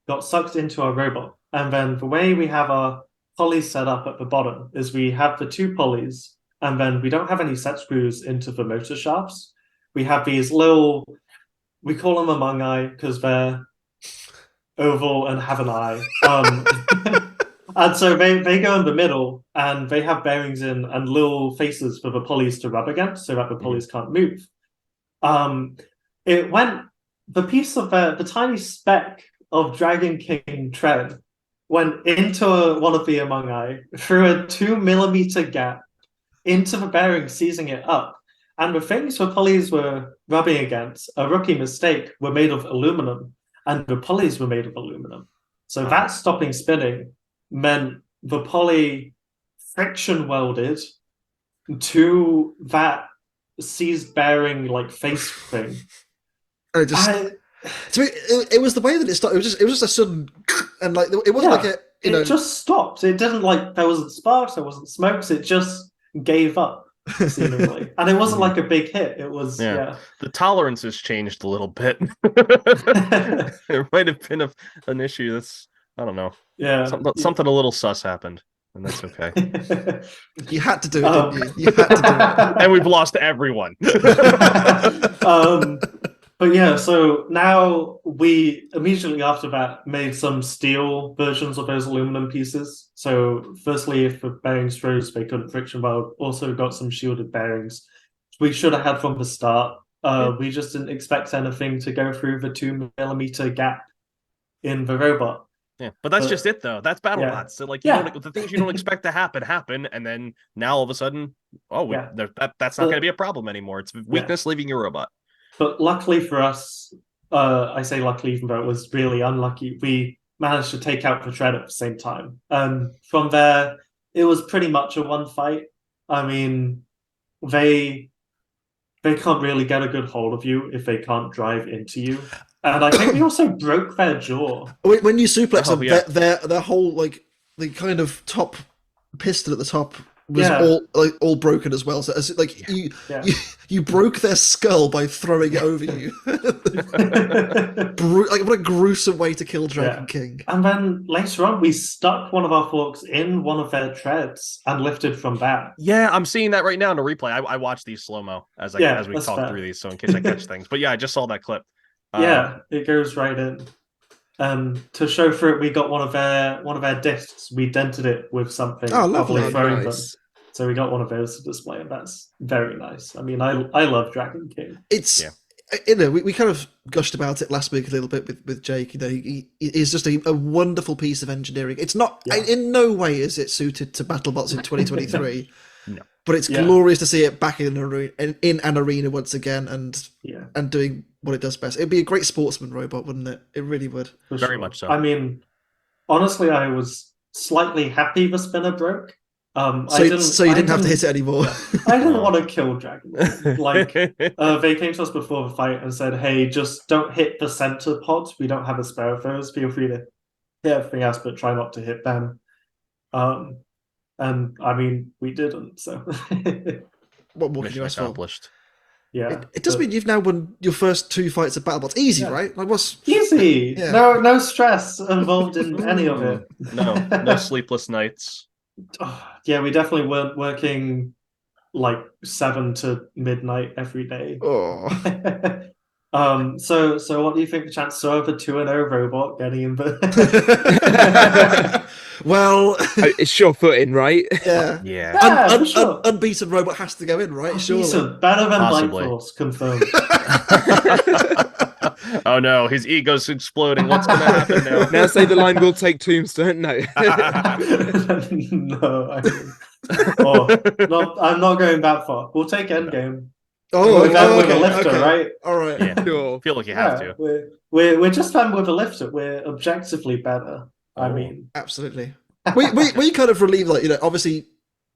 got sucked into our robot. And then the way we have our pulleys set up at the bottom is we have the 2 pulleys, and then we don't have any set screws into the motor shafts. We have these little, we call them among eye because they're oval and have an eye. And so they go in the middle, and they have bearings in and little faces for the pulleys to rub against so that the pulleys can't move. The piece of the tiny speck of Dragon King tread went into one of the among eye through a 2mm gap into the bearing, seizing it up. And the things the pulleys were rubbing against, a rookie mistake, were made of aluminum, and the pulleys were made of aluminum. So that stopping spinning meant the pulley friction welded to that seized bearing face thing. And it was the way that it started. It was just a sudden, and it wasn't like it just stopped. It didn't there wasn't sparks, there wasn't smokes. It just gave up seemingly, and it wasn't like a big hit. It was The tolerance has changed a little bit. It might have been an issue. That's I don't know. Yeah, something a little sus happened. And that's okay. You had to do it, didn't you? You had to do it. And we've lost everyone. But yeah, so now we immediately after that made some steel versions of those aluminum pieces. So firstly, if the bearings froze, they couldn't friction weld. Also got some shielded bearings. We should have had from the start. We just didn't expect anything to go through the 2mm gap in the robot. Yeah, but that's just it though. That's BattleBots. So the things you don't expect to happen, and then now all of a sudden, that's not going to be a problem anymore. It's weakness leaving your robot. But luckily for us, I say luckily even though it was really unlucky, we managed to take out the tread at the same time. From there, it was pretty much a one fight. I mean, they can't really get a good hold of you if they can't drive into you. And I think we also broke their jaw. When you suplex them, their whole the kind of top piston at the top was Yeah. all broken as well. So as like Yeah. you broke their skull by throwing it over you. Like what a gruesome way to kill Dragon Yeah. King. And then later on, we stuck one of our forks in one of their treads and lifted from that. Yeah, I'm seeing that right now in the replay. I watch these slow mo as we that's talk fair. through these, so in case I catch things. But yeah, I just saw that clip. Yeah, it goes right in. To show for it, we got one of their discs. We dented it with something. Oh, lovely. probably throwing them. Nice. So we got one of those to display, and that's very nice. I mean, I love Dragon King. It's we kind of gushed about it last week a little bit with Jake. You know, he is just a wonderful piece of engineering. It's not in no way is it suited to BattleBots in 2023. No. But it's glorious to see it back in an arena once again and doing what it does best. It'd be a great sportsman robot, wouldn't it? It really would. For Very sure. much so. I mean, honestly, I was slightly happy the spinner broke. So you didn't have to hit it anymore. I didn't want to kill Dragon King. Like, they came to us before the fight and said, hey, just don't hit the center pod. We don't have a spare of those. Feel free to hit everything else, but try not to hit them. And I mean, we didn't, so. What more can Mission you ask for? accomplished. Yeah. It does mean you've now won your first 2 fights at BattleBots. Easy, right? Like what's easy? Yeah. No stress involved in any of it. No sleepless nights. Yeah, we definitely weren't working like 7 to midnight every day. Oh. So what do you think the chances are of a 2-0 robot getting in the Well, it's sure-footing, right? yeah. Yeah, for sure. Unbeaten robot has to go in, right? Surely. Decent. Better than Light Possibly. Force, confirmed. Oh no, his ego's exploding. What's gonna happen now? Now say the line will take Tombstone. No. No, no, I'm not going that far. We'll take Endgame. Oh, with a okay, lifter, okay. right? All right. Yeah. Sure. Feel like you have Yeah, to. we're just fun with a lifter. We're objectively better. I mean, Absolutely. We kind of relieved, like, you know, obviously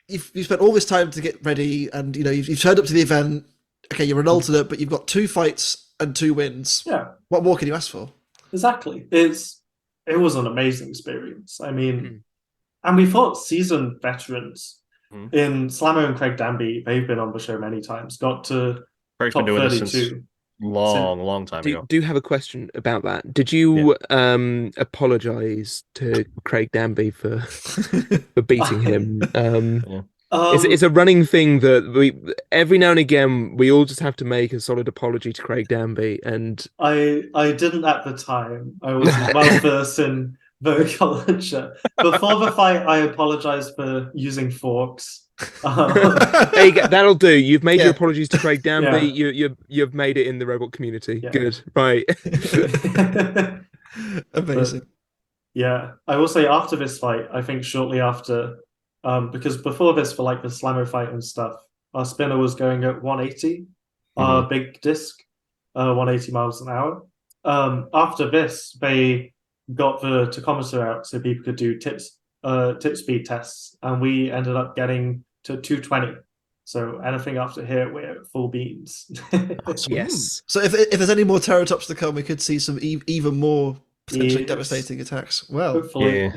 you've spent all this time to get ready, and you know you've turned up to the event. Okay, you're an alternate, but you've got 2 fights and 2 wins. yeah, What more can you ask for? exactly. It was an amazing experience. I mean, and we fought seasoned veterans in Slammo and Craig Danby. They've been on the show many times. Got to Craig's top been doing this 32. since long time ago. Do have a question about that. Did you apologize to Craig Danby for beating him? It's a running thing that we every now and again we all just have to make a solid apology to Craig Danby, and I didn't at the time. I was well versed in the culture. Before the fight, I apologized for using forks. there you go. That'll do. You've made your apologies to Craig Danby. Yeah. You've made it in the robot community. Yeah. Good, right? Amazing. But, yeah, I will say after this fight, I think shortly after, because before this, for like the Slammer fight and stuff, our spinner was going at 180, our big disc, 180 miles an hour. After this, they got the tachometer out so people could do tip speed tests, and we ended up getting to 220. So anything after here, we're at full beans. Yes. So if there's any more TerrorTops to come, we could see some even more potentially devastating attacks. Well, hopefully.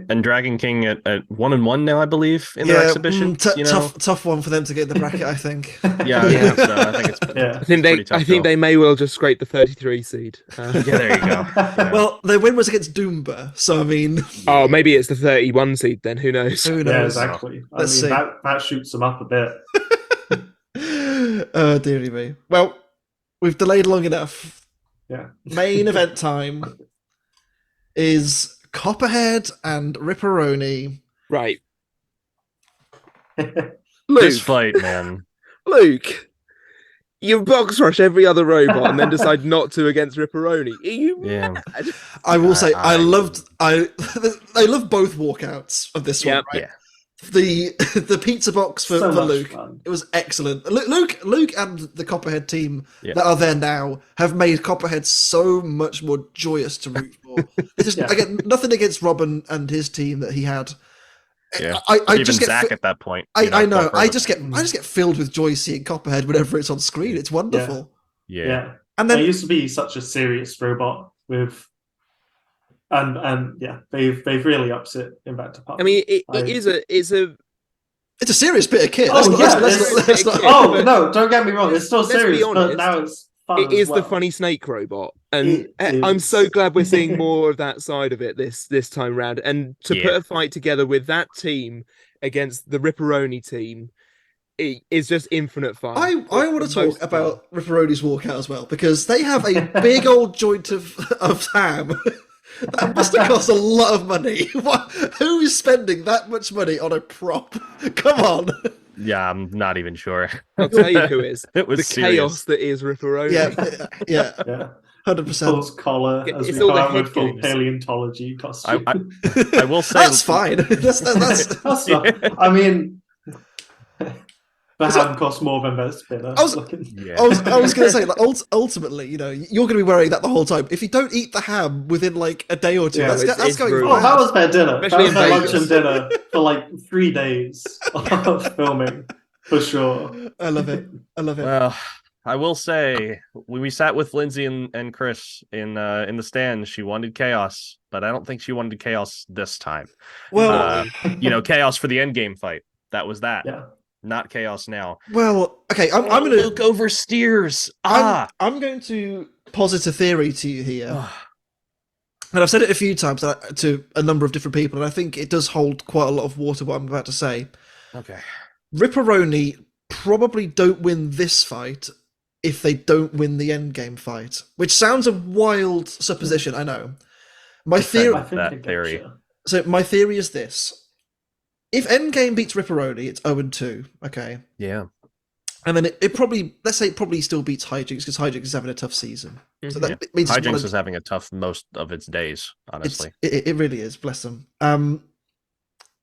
And Dragon King at 1-1 now, I believe, in their exhibition. Tough one for them to get in the bracket, I think. Yeah, I think it's I think they may well just scrape the 33 seed. Yeah, there you go. Yeah. Well, their win was against Doomba, so I mean, oh, maybe it's the 31 seed then. Who knows? Who knows? Yeah, exactly. Let's see. That shoots them up a bit. Oh dearie me. Well, we've delayed long enough. Yeah. Main event time is Copperhead and RIPperoni. Right. This fight, man. Luke, you box rush every other robot and then decide not to against RIPperoni. Are you mad? I will say I love both walkouts of this one. Right? Yeah. The pizza box for Luke. Fun. It was excellent. Luke and the Copperhead team that are there now have made Copperhead so much more joyous to root for. It's just, again, nothing against Robin and his team that he had. Yeah. I Even just get Zach at that point. I know. I just get filled with joy seeing Copperhead whenever it's on screen. It's wonderful. Yeah. And then they used to be such a serious robot with, and they've really upped it in that department. I mean, it's a It's a serious bit of kit. Oh, Let's not. Oh no, don't get me wrong. It's still Let's be serious, but honest, now it's fun. It is as well. the funny snake robot, and It I'm is. so glad we're seeing more of that side of it this time round. And to put a fight together with that team against the RIPperoni team, it is just infinite fun. I want to talk about RIPperoni's walkout as well, because they have a big old joint of ham. That must have cost a lot of money. Who is spending that much money on a prop? Come on. Yeah, I'm not even sure. I'll tell you who is. It was the serious. chaos that is RIPperoni. Yeah. 100%. False collar as It's we all come the out head with full games. paleontology costume. I will say That's fine. That's That's not, I mean, the ham costs more than the spinner. I was going to say, like, ultimately, you know, you're going to be wearing that the whole time. If you don't eat the ham within like a day or two, Yeah, that's going rude. Oh, that was their dinner. Especially that was their in lunch Vegas. and dinner for like 3 days of filming, for sure. I love it. Well, I will say when we sat with Lindsay and Chris in the stand, she wanted chaos, but I don't think she wanted chaos this time. Well, Chaos for the end game fight. That was that. Yeah. Not chaos now. well, okay. I'm going to Luke oversteers. I'm going to posit a theory to you here, and I've said it a few times to a number of different people, and I think it does hold quite a lot of water. What I'm about to say. Okay. RIPperoni probably don't win this fight if they don't win the endgame fight, which sounds a wild supposition, I know. My theory. That theory. So my theory is this: if endgame beats RIPperoni, it's 0-2. Okay. Yeah. And then it probably, let's say, it probably still beats Hijinks because Hijinks is having a tough season. So that it means Hijinks is having a tough most of its days, honestly. It really is. Bless them.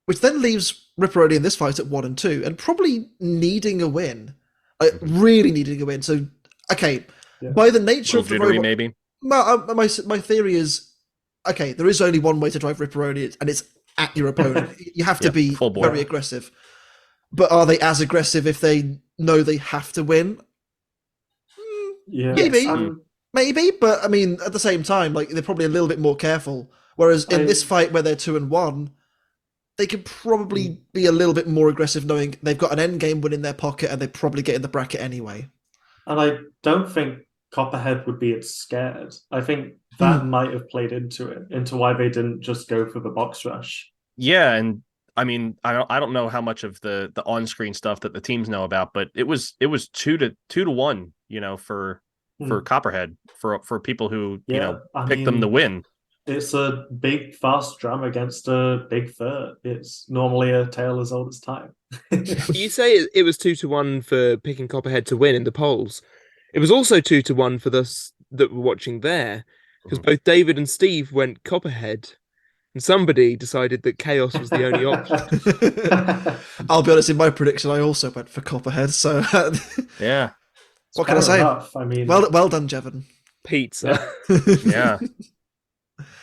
Which then leaves RIPperoni in this fight at 1-2, and probably needing a win, really needing a win. So, okay, by the nature of the robot, maybe. My theory is, okay, there is only one way to drive RIPperoni, and it's at your opponent. You have to be very aggressive. But are they as aggressive if they know they have to win? Yeah, maybe. But I mean, at the same time, like they're probably a little bit more careful. Whereas in this fight where they're 2-1, they could probably be a little bit more aggressive, knowing they've got an endgame win in their pocket and they probably get in the bracket anyway. And I don't think Copperhead would be as scared. I think that might have played into why they didn't just go for the box rush. Yeah, and I mean, I don't know how much of the on-screen stuff that the teams know about, but it was 2-1, for Copperhead for people who picked them to win. It's a big fast drum against a big third. It's normally a tale as old as time. You say it was 2-1 for picking Copperhead to win in the polls. It was also 2-1 for us that were watching there, because both David and Steve went Copperhead, and somebody decided that Chaos was the only option. I'll be honest, in my prediction, I also went for Copperhead. So yeah, what can I say? Enough. I mean, well done, Jevon. Pizza. Yeah.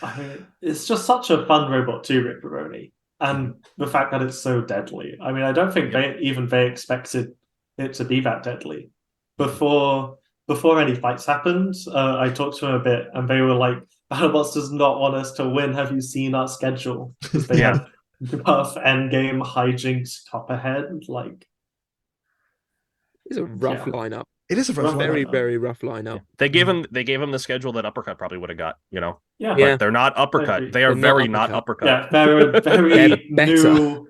I mean, it's just such a fun robot too, RIPperoni, and the fact that it's so deadly. I mean, I don't think they expected it to be that deadly. Before any fights happened, I talked to them a bit, and they were like, "BattleBots does not want us to win. Have you seen our schedule?" Because they have Buff, Endgame, Hijinks, Copperhead. Like, it's a rough lineup. It is a rough very, lineup. very rough lineup. Yeah. They gave him the schedule that Uppercut probably would have got. Yeah. But they're not Uppercut. They are very not Uppercut. Yeah, they're a very better. new,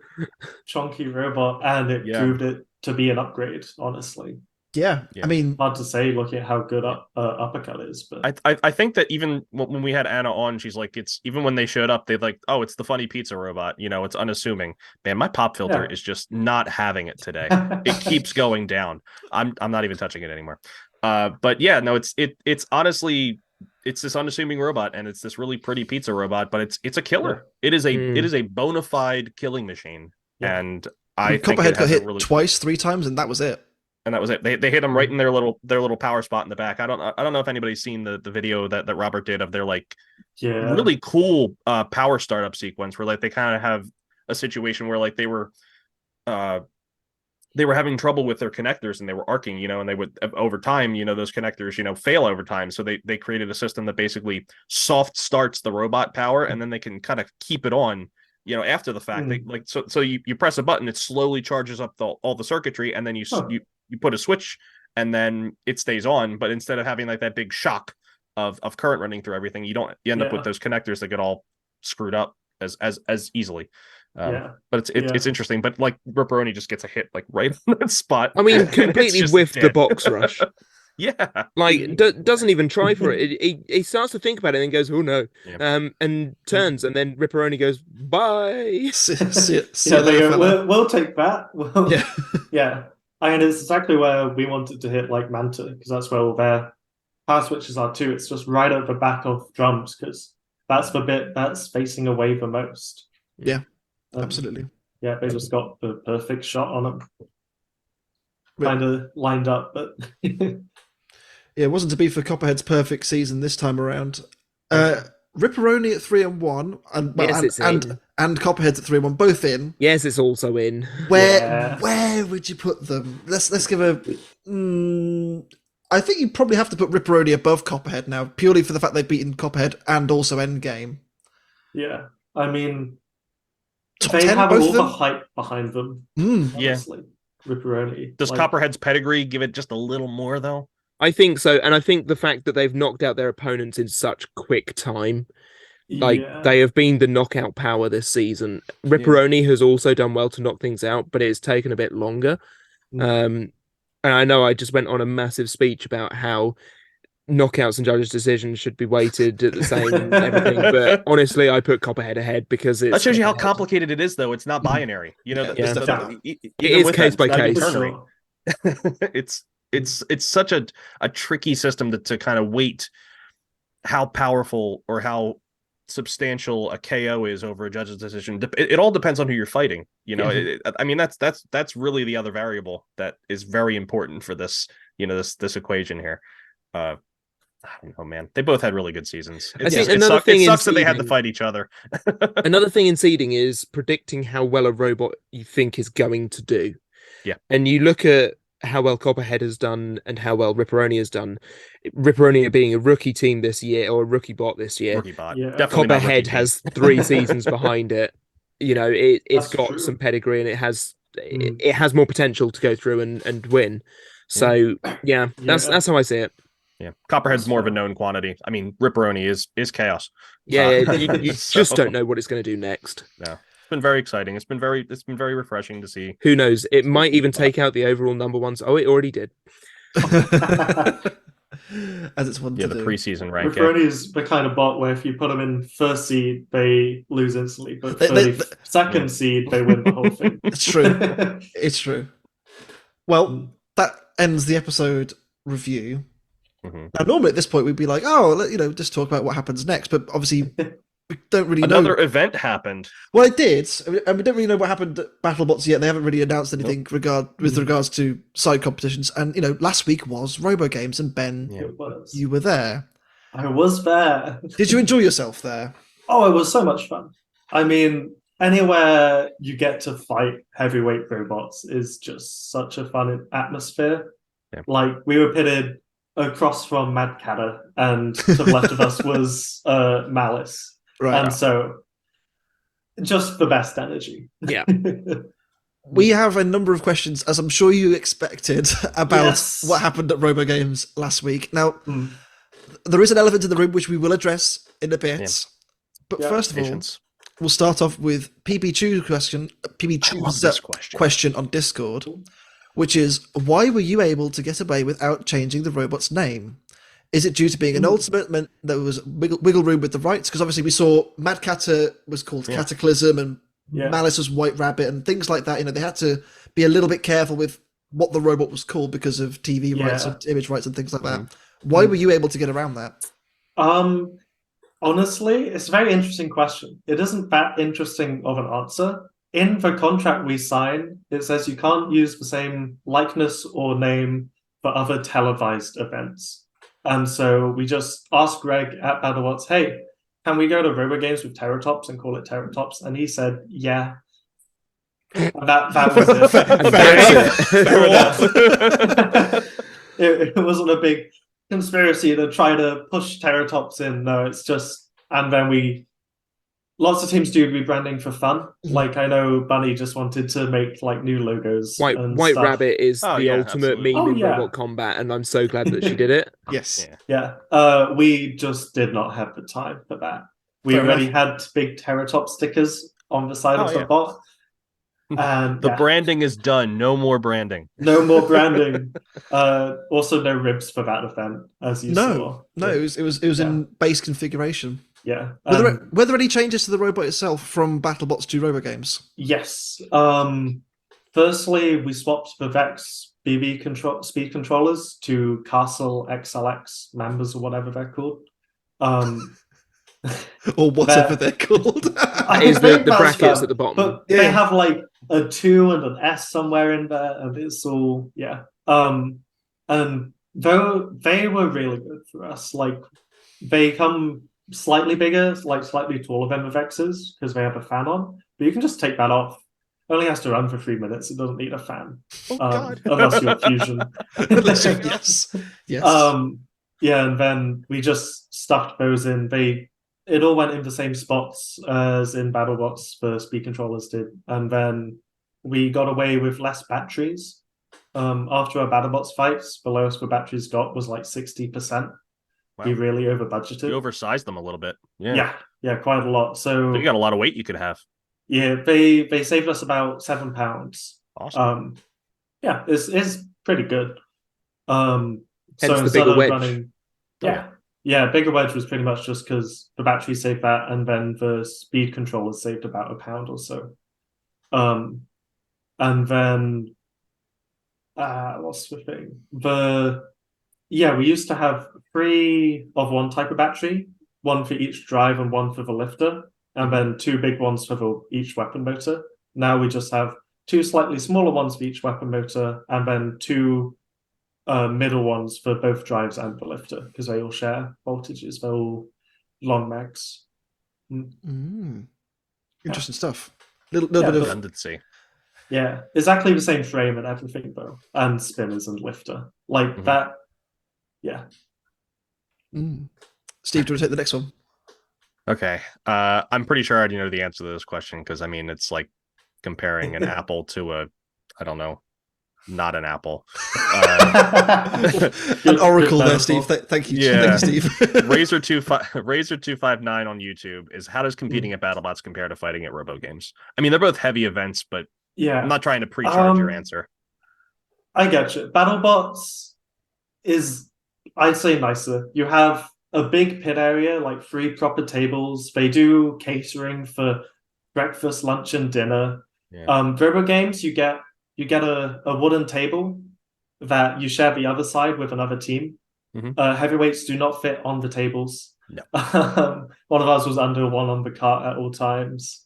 chunky robot, and it proved it to be an upgrade. Honestly. Yeah, I mean, hard to say looking at how good Uppercut is, but I think that even when we had Anna on, she's like, it's even when they showed up, they're like, oh, it's the funny pizza robot, it's unassuming. Man, my pop filter is just not having it today. It keeps going down. I'm not even touching it anymore. But yeah, no, it's honestly, it's this unassuming robot, and it's this really pretty pizza robot, but it's a killer. It is a bona fide killing machine, and I think Copperhead got hit really... twice, 3 times, and that was it. And that was it. They hit him right in their little power spot in the back. I don't know if anybody's seen the video that Robert did of their really cool power startup sequence where like they kind of have a situation where like they were having trouble with their connectors and they were arcing, and they would over time, those connectors, fail over time. So they created a system that basically soft starts the robot power, and then they can kind of keep it on, after the fact. So you press a button, it slowly charges up all the circuitry, and then you put a switch, and then it stays on. But instead of having like that big shock of current running through everything, you end up with those connectors that get all screwed up as easily. But it's interesting. But like RIPperoni just gets a hit like right on that spot. I mean, completely whiffed the box rush. Yeah, like doesn't even try for it. He starts to think about it and goes, "Oh no," and turns, and then RIPperoni goes, "Bye." We'll take that. I mean, it's exactly where we wanted to hit like Manta, because that's where all their power switches are too. It's just right at the back of drums, because that's the bit that's facing away the most. Yeah, absolutely. Yeah, they just got the perfect shot on them. Kind of lined up, but it wasn't to be for Copperhead's perfect season this time around. RIPperoni at 3-1, and Copperhead at 3-1, both in. Yes, it's also in. Where would you put them? Let's give a. I think you probably have to put RIPperoni above Copperhead now, purely for the fact they've beaten Copperhead and also Endgame. Yeah, I mean, Top they 10, have both all of the them? hype behind them. Honestly. RIPperoni. Does Copperhead's pedigree give it just a little more though? I think so, and I think the fact that they've knocked out their opponents in such quick time, they have been the knockout power this season. RIPperoni has also done well to knock things out, but it's taken a bit longer. And I know I just went on a massive speech about how knockouts and judges' decisions should be weighted at the same and everything, but honestly, I put Copperhead ahead because that shows you how complicated it is, though. It's not binary. It is case by case. Sure. It's such a tricky system to kind of weight how powerful or how substantial a KO is over a judge's decision. It all depends on who you're fighting. I mean, that's really the other variable that is very important for this. This equation here. I don't know, man. They both had really good seasons. It sucks that they had to fight each other. Another thing in seeding is predicting how well a robot you think is going to do. Yeah. And you look at how well Copperhead has done and how well RIPperoni has done. RIPperoni being a rookie team this year, or a rookie bot this year. Rookie bot. Yeah. Copperhead has 3 seasons behind it. It's got true. some pedigree, and it has more potential to go through and win. So that's how I see it. Yeah, Copperhead's more of a known quantity. I mean, RIPperoni is chaos. Yeah, you just don't know what it's going to do next. No, it's been very exciting. It's been very refreshing to see. Who knows? It might even take out the overall number ones. Oh, it already did. As it's one to do. The preseason rank. RIPperoni is the kind of bot where if you put them in first seed, they lose instantly, but second seed, they win the whole thing. It's true. It's true. Well, that ends the episode review. Now, normally at this point, we'd be like, just talk about what happens next. But obviously, we don't really know. Another event happened. Well, it did. And we don't really know what happened at BattleBots yet. They haven't really announced anything with regards to side competitions. And, last week was RoboGames, and Ben, you were there. I was there. Did you enjoy yourself there? Oh, it was so much fun. I mean, anywhere you get to fight heavyweight robots is just such a fun atmosphere. Yeah. Like, we were pitted across from Mad Catter, and to the left of us was Malice. Right. And so, just the best energy. Yeah. We have a number of questions, as I'm sure you expected, about what happened at RoboGames last week. Now, there is an elephant in the room which we will address in a bit. Yeah. But first of all, we'll start off with PB2's question on Discord, which is, why were you able to get away without changing the robot's name? Is it due to being an ultimate meant there was wiggle room with the rights? Because obviously we saw Mad Catter was called Cataclysm, and Malice was White Rabbit, and things like that. They had to be a little bit careful with what the robot was called because of TV rights and image rights and things like that. Why were you able to get around that? Honestly, it's a very interesting question. It isn't that interesting of an answer. In the contract we sign, it says you can't use the same likeness or name for other televised events. And so we just asked Greg at BattleBots, hey, can we go to RoboGames with TerrorTops and call it TerrorTops? And he said, yeah. And that was it. It wasn't a big conspiracy to try to push TerrorTops in. No, it's just, and then we lots of teams do rebranding for fun. Like I know Bunny just wanted to make like new logos and White stuff. Rabbit is Oh, the yeah, ultimate absolutely. meme in yeah. Robot Combat, and I'm so glad that she did it. Yes. Yeah. Yeah. We just did not have the time for that. We Fair already enough. had big TerrorTops stickers on the side of the bot. And The branding is done. No more branding. no more branding. Also no ribs for that event, as you saw. No, it was in base configuration. Yeah. Were there any changes to the robot itself from BattleBots to RoboGames? Yes. Firstly, we swapped the Vex BB speed controllers to Castle XLX members or whatever they're called. Or whatever they're called. That is the brackets at the bottom. But they have like a 2 and an S somewhere in there, and it's all and though they were really good for us, like they come slightly bigger, like slightly taller than the Vexes because they have a fan on, but you can just take that off. It only has to run for 3 minutes. It doesn't need a fan. Oh, God. Unless you're Fusion. Yes. Yeah, and then we just stuffed those in. It all went in the same spots as in BattleBots the speed controllers did, and then we got away with less batteries. After our BattleBots fights, the lowest the batteries got was like 60%. Wow. We really over budgeted. You oversized them a little bit. Yeah, quite a lot. So you got a lot of weight you could have. Yeah, they saved us about £7. Awesome. Yeah, it's pretty good. Hence So the instead bigger of wedge. running, bigger wedge was pretty much just because the battery saved that, and then the speed controllers saved about £1 or so. And then what's the thing? We used to have 3 of one type of battery, 1 for each drive and 1 for the lifter, and then 2 big ones for each weapon motor. Now we just have 2 slightly smaller ones for each weapon motor, and then 2 middle ones for both drives and the lifter, because they all share voltages. They're all long mags. Interesting stuff. Little bit of redundancy. Yeah, exactly the same frame and everything though, and spinners and lifter like that. Yeah. Steve, do you want to take the next one? Okay. I'm pretty sure I already know the answer to this question because I mean it's like comparing an apple to a, I don't know, not an apple. An oracle there, Steve. Thank you. Yeah. Thank you, Steve. Razor259 on YouTube is how does competing at BattleBots compare to fighting at RoboGames? I mean, they're both heavy events, but I'm not trying to pre-charge your answer. I get you. BattleBots is, I'd say, nicer. You have a big pit area, like 3 proper tables. They do catering for breakfast, lunch, and dinner. RoboGames, you get a wooden table that you share the other side with another team. Heavyweights do not fit on the tables. No. One of ours was under one on the cart at all times.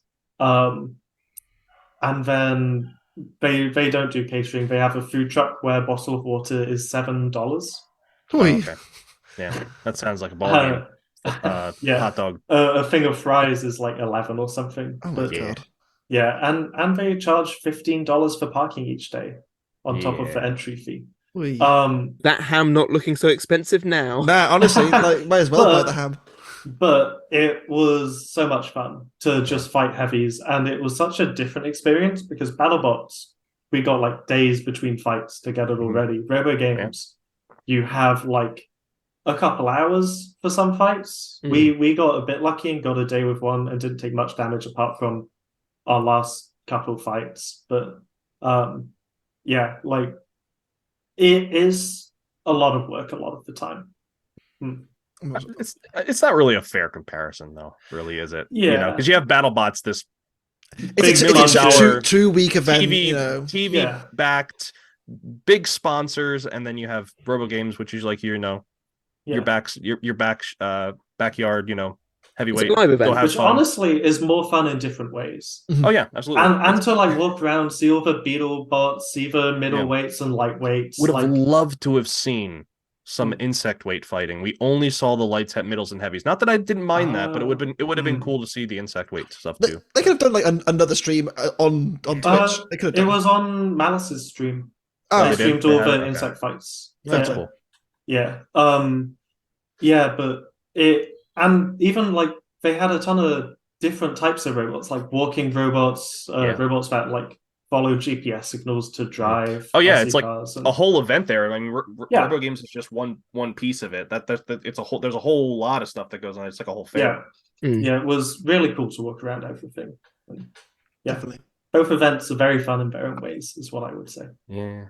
And then they don't do catering. They have a food truck where a bottle of water is $7. Okay. Yeah, that sounds like a ball game. Hot dog. A thing of fries is like 11 or something. Oh my God. Yeah, and they charge $15 for parking each day on top of the entry fee. That ham not looking so expensive now. Nah, honestly, like, might as well buy the ham. But it was so much fun to just fight heavies, and it was such a different experience because BattleBots, we got like days between fights to get it already. RoboGames, you have like a couple hours for some fights. We got a bit lucky and got a day with one and didn't take much damage apart from our last couple fights. But like it is a lot of work a lot of the time. It's not really a fair comparison though, really, is it? Yeah, you know, because you have BattleBots, this it's a 2-week event, TV backed, big sponsors, and then you have RoboGames, which is like your backyard, heavyweight live event, which honestly is more fun in different ways. Oh yeah, absolutely. And to like walk around, see all the BattleBots, see the middleweights and lightweights. Would have loved to have seen some insect weight fighting. We only saw the lights, middles, and heavies. Not that I didn't mind that, but it would have been cool to see the insect weight stuff too. They could have done like another stream on Twitch. They could have done. It was on Malice's stream. They streamed all the insect fights. That's cool. Yeah. But it, and even like they had a ton of different types of robots, like walking robots, robots that like follow GPS signals to drive. Oh yeah, RC it's like cars a whole event there. I mean, Yeah. RoboGames is just one piece of it. That it's a whole. There's a whole lot of stuff that goes on. It's like a whole fair. Yeah, it was really cool to walk around everything. Yeah, Definitely. both events are very fun in their own ways, is what I would say. Yeah.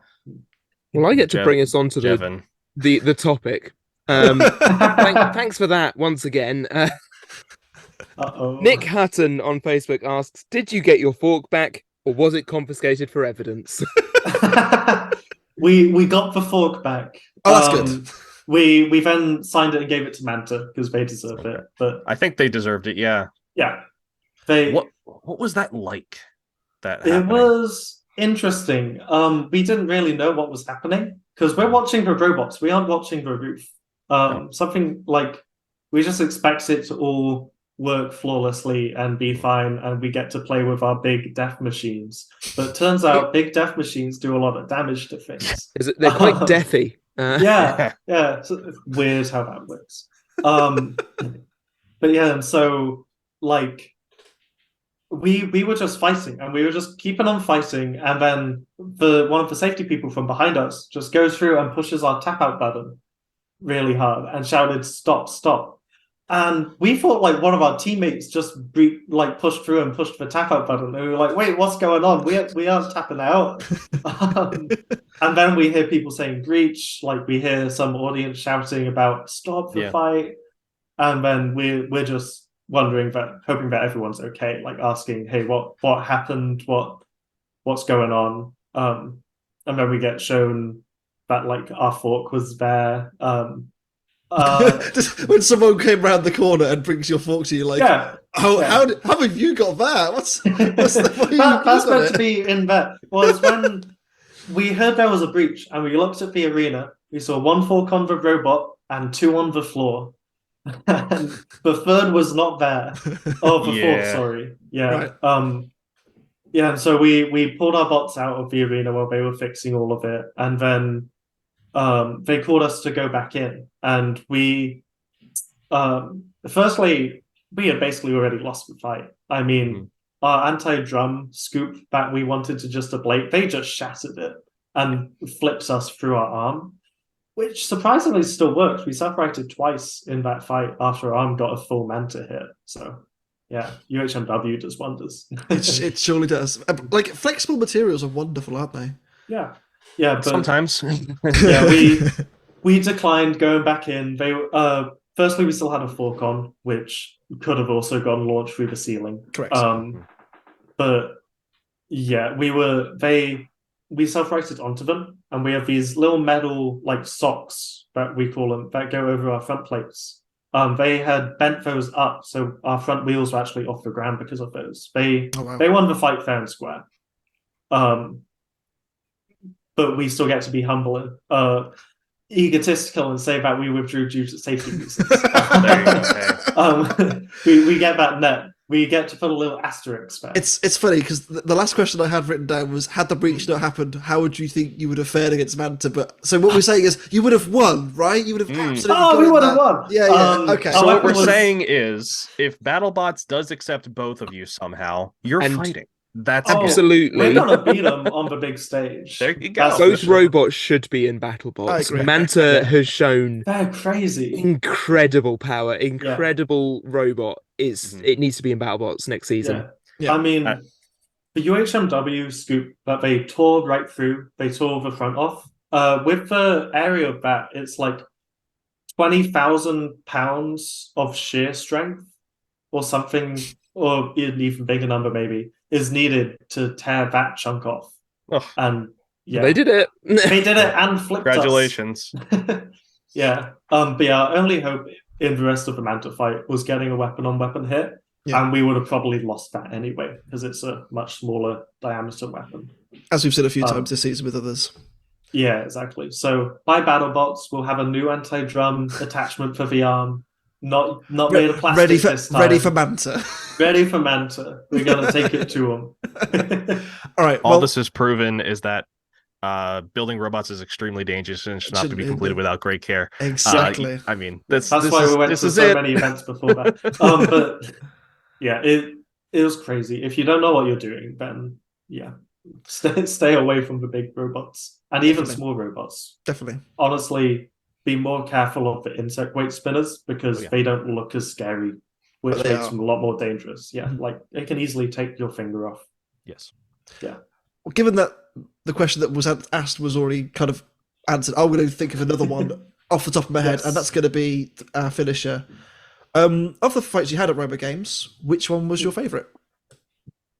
Well, I get to bring us on to Jevin. the topic. Thanks for that once again. Nick Hutton on Facebook asks, "Did you get your fork back, or was it confiscated for evidence?" We got the fork back. Oh, that's good. We then signed it and gave it to Manta because they deserve it. But I think they deserved it. Yeah. Yeah. What was that like? It was interesting. We didn't really know what was happening because we're watching the robots. We aren't watching the roof. Something like we just expect it to all work flawlessly and be fine, and we get to play with our big death machines. But it turns out big death machines do a lot of damage to things. They're quite deathy. Yeah. It's weird how that works. But yeah, and so like we were just fighting, and we were just keeping on fighting, and then one of the safety people from behind us just goes through and pushes our tap out button really hard and shouted, "Stop, stop." And we thought like one of our teammates just pushed through and pushed the tap out button, and we were like, "Wait, what's going on? We aren't tapping out." And then we hear people saying breach, like we hear some audience shouting about stop the fight, and then we're just hoping that everyone's okay, like asking, "Hey, what happened? What's going on?" And then we get shown that like our fork was there. Just when someone came around the corner and brings your fork to you, like, how have you got that? That's meant to be in there. Was when we heard there was a breach and we looked at the arena. We saw one fork on the robot and two on the floor, and the third was not there. Oh, the fourth, sorry. Yeah. Right. And so we pulled our bots out of the arena while they were fixing all of it, and then they called us to go back in, and we firstly we had basically already lost the fight. I mean, our anti-drum scoop that we wanted to just ablate, they just shattered it and flips us through our arm, which surprisingly still worked. We separated twice in that fight after our arm got a full Manta hit. So yeah, UHMW does wonders. It surely does. Like, flexible materials are wonderful, aren't they? Yeah, but sometimes. Yeah, we declined going back in. They firstly, we still had a fork on, which could have also gone launched through the ceiling. Correct. But yeah, we self-righted onto them, and we have these little metal like socks that we call them that go over our front plates. They had bent those up, so our front wheels were actually off the ground because of those. They won the fight fair and square. But we still get to be humble and egotistical and say that we withdrew due to safety reasons. We get that net. We get to put a little asterisk there. It's funny because the last question I had written down was, had the breach not happened, how would you think you would have fared against Manta? But so what we're saying is, you would have won, right? You would have absolutely. We would have won. Yeah. Okay. So what we're saying is, if BattleBots does accept both of you somehow, you're fighting. That's absolutely. We're gonna beat them on the big stage. There you go. Both robots should be in BattleBots. Manta has shown they're crazy, incredible power, incredible robot. It needs to be in BattleBots next season. I mean, the UHMW scoop that they tore right through, they tore the front off. With the area of that, it's like 20,000 pounds of shear strength or something, or an even bigger number maybe, is needed to tear that chunk off. And they did it. They did it and flipped Congratulations. But our only hope in the rest of the Manta fight was getting a weapon-on-weapon hit, and we would have probably lost that anyway, because it's a much smaller diameter weapon. As we've said a few times this season with others. Yeah, exactly. So by BattleBots, we'll have a new anti-drum attachment for the arm. Not made of plastic this time. Ready for Manta. Ready for Manta. We're going to take it to them. All right. All this has proven is that building robots is extremely dangerous and should not to be completed without great care. Exactly. I mean, that's why we went to so many events before that. Yeah, it was crazy. If you don't know what you're doing, then yeah, stay away from the big robots and even Definitely. small robots. Definitely. Honestly, be more careful of the insect weight spinners because Oh, yeah. they don't look as scary, which But they makes are. them a lot more dangerous. Yeah, Mhm. like they can easily take your finger off. Yes. Yeah. Well, given that the question that was asked was already kind of answered, I'm going to think of another one off the top of my head, Yes. and that's going to be our finisher. Of the fights you had at RoboGames, which one was your favourite?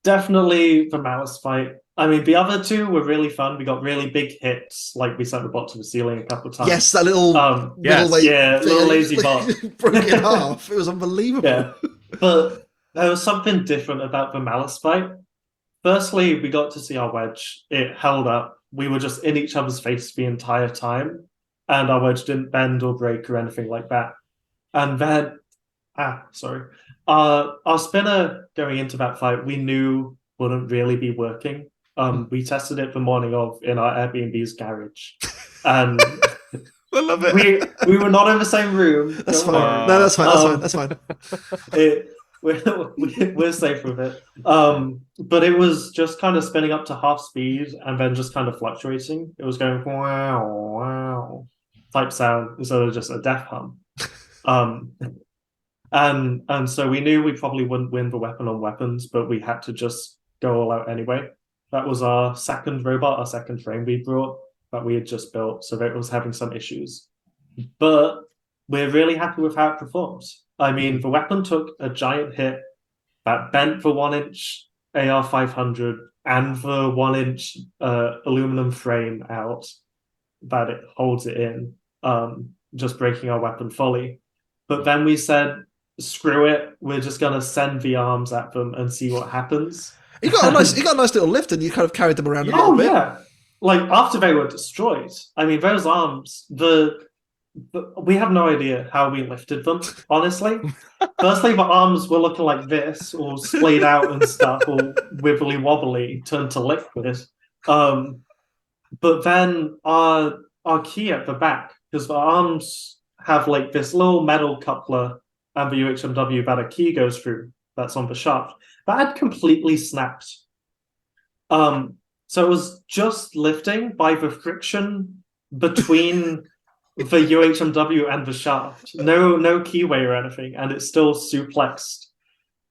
Definitely the mouse fight. I mean, the other two were really fun. We got really big hits, like we sent the bot to the ceiling a couple of times. Yes, that little, yes. little lazy bot. broke in half. It was unbelievable. Yeah, but there was something different about the malice fight. Firstly, we got to see our wedge. It held up. We were just in each other's face the entire time, and our wedge didn't bend or break or anything like that. And then, our spinner going into that fight, we knew wouldn't really be working. We tested it the morning of in our Airbnb's garage, and I love it. we were not in the same room. That's Don't fine. worry. No, that's fine. That's fine. That's fine. We're safe with it. But it was just kind of spinning up to half speed and then just kind of fluctuating. It was going wow, wow type sound instead of just a death hum. And so we knew we probably wouldn't win the weapon on weapons, but we had to just go all out anyway. That was our second robot, our second frame we brought that we had just built, so that it was having some issues. But we're really happy with how it performed. I mean, the weapon took a giant hit that bent the 1-inch AR500 and the 1-inch aluminum frame out that it holds it in, just breaking our weapon fully. But then we said, screw it, we're just going to send the arms at them and see what happens. You got a nice little lift, and you kind of carried them around a little bit. Yeah. Like, after they were destroyed, I mean, those arms, we have no idea how we lifted them, honestly. Firstly, the arms were looking like this, all splayed out and stuff, all wibbly wobbly, turned to liquid. But then our key at the back, because the arms have like this little metal coupler and the UHMW that a key goes through, that's on the shaft, that had completely snapped. So it was just lifting by the friction between the UHMW and the shaft. No keyway or anything, and it's still suplexed.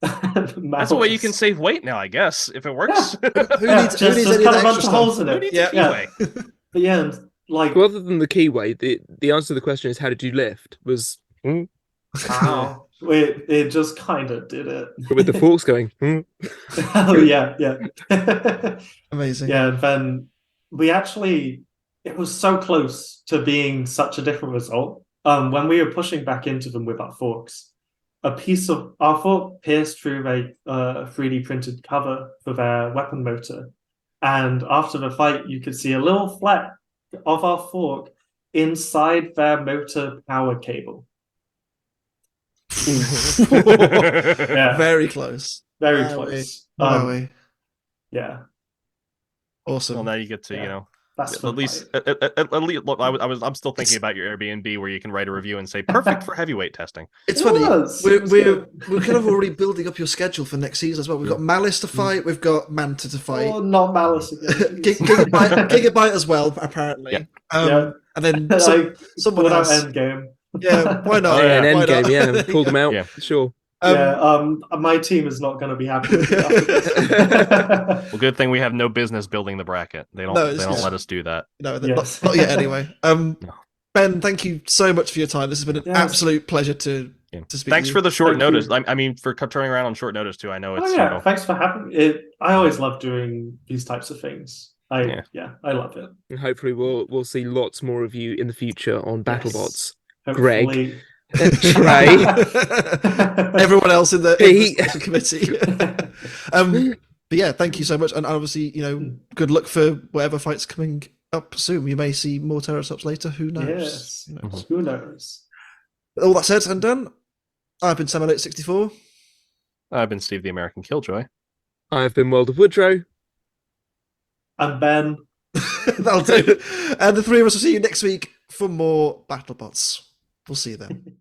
That's a way you can save weight now, I guess, if it works. Who needs just any of cut that a bunch extra of holes stuff? in Who it. needs a keyway? But yeah, like Well, other than the keyway, the answer to the question is how did you lift? Was wow. It just kind of did it. with the forks going. Oh yeah. Amazing. Yeah, and then it was so close to being such a different result. When we were pushing back into them with our forks, a piece of our fork pierced through a 3D printed cover for their weapon motor. And after the fight, you could see a little fleck of our fork inside their motor power cable. Yeah, Very close. very Wowie. close. Wowie. Yeah, Awesome. Well, now you get to, that's at least, I'm still thinking about your Airbnb where you can write a review and say perfect for heavyweight testing. It's It funny. was. We're It was good. kind of already building up your schedule for next season as well. We've got Malice to fight. We've got Manta to fight. Oh, not Malice again. Gigabyte as well, apparently. Yeah. And then Like, someone without else. Endgame. Yeah, why not? Oh, yeah. An Why end game, not? yeah. There you Called them go. out. Yeah. Sure. My team is not going to be happy with that. Well, good thing we have no business building the bracket. They don't let us do that. No, Yes. not yet anyway. Ben, thank you so much for your time. This has been an absolute pleasure to speak Thanks to you. for the short Thank notice. you. I mean, for turning around on short notice too. I know it's Thanks for having me. I always love doing these types of things. I love it. And hopefully we'll see lots more of you in the future on BattleBots. Hopefully. Trey. Everyone else in the Pete. committee. But yeah, thank you so much. And obviously, good luck for whatever fight's coming up soon. We may see more TerrorTops later. Who knows? Yes. Who knows? All that said and done, I've been Sam64. I've been Steve the American Killjoy. I've been World of Woodrow. And Ben. That'll do. And the three of us will see you next week for more BattleBots. We'll see you then.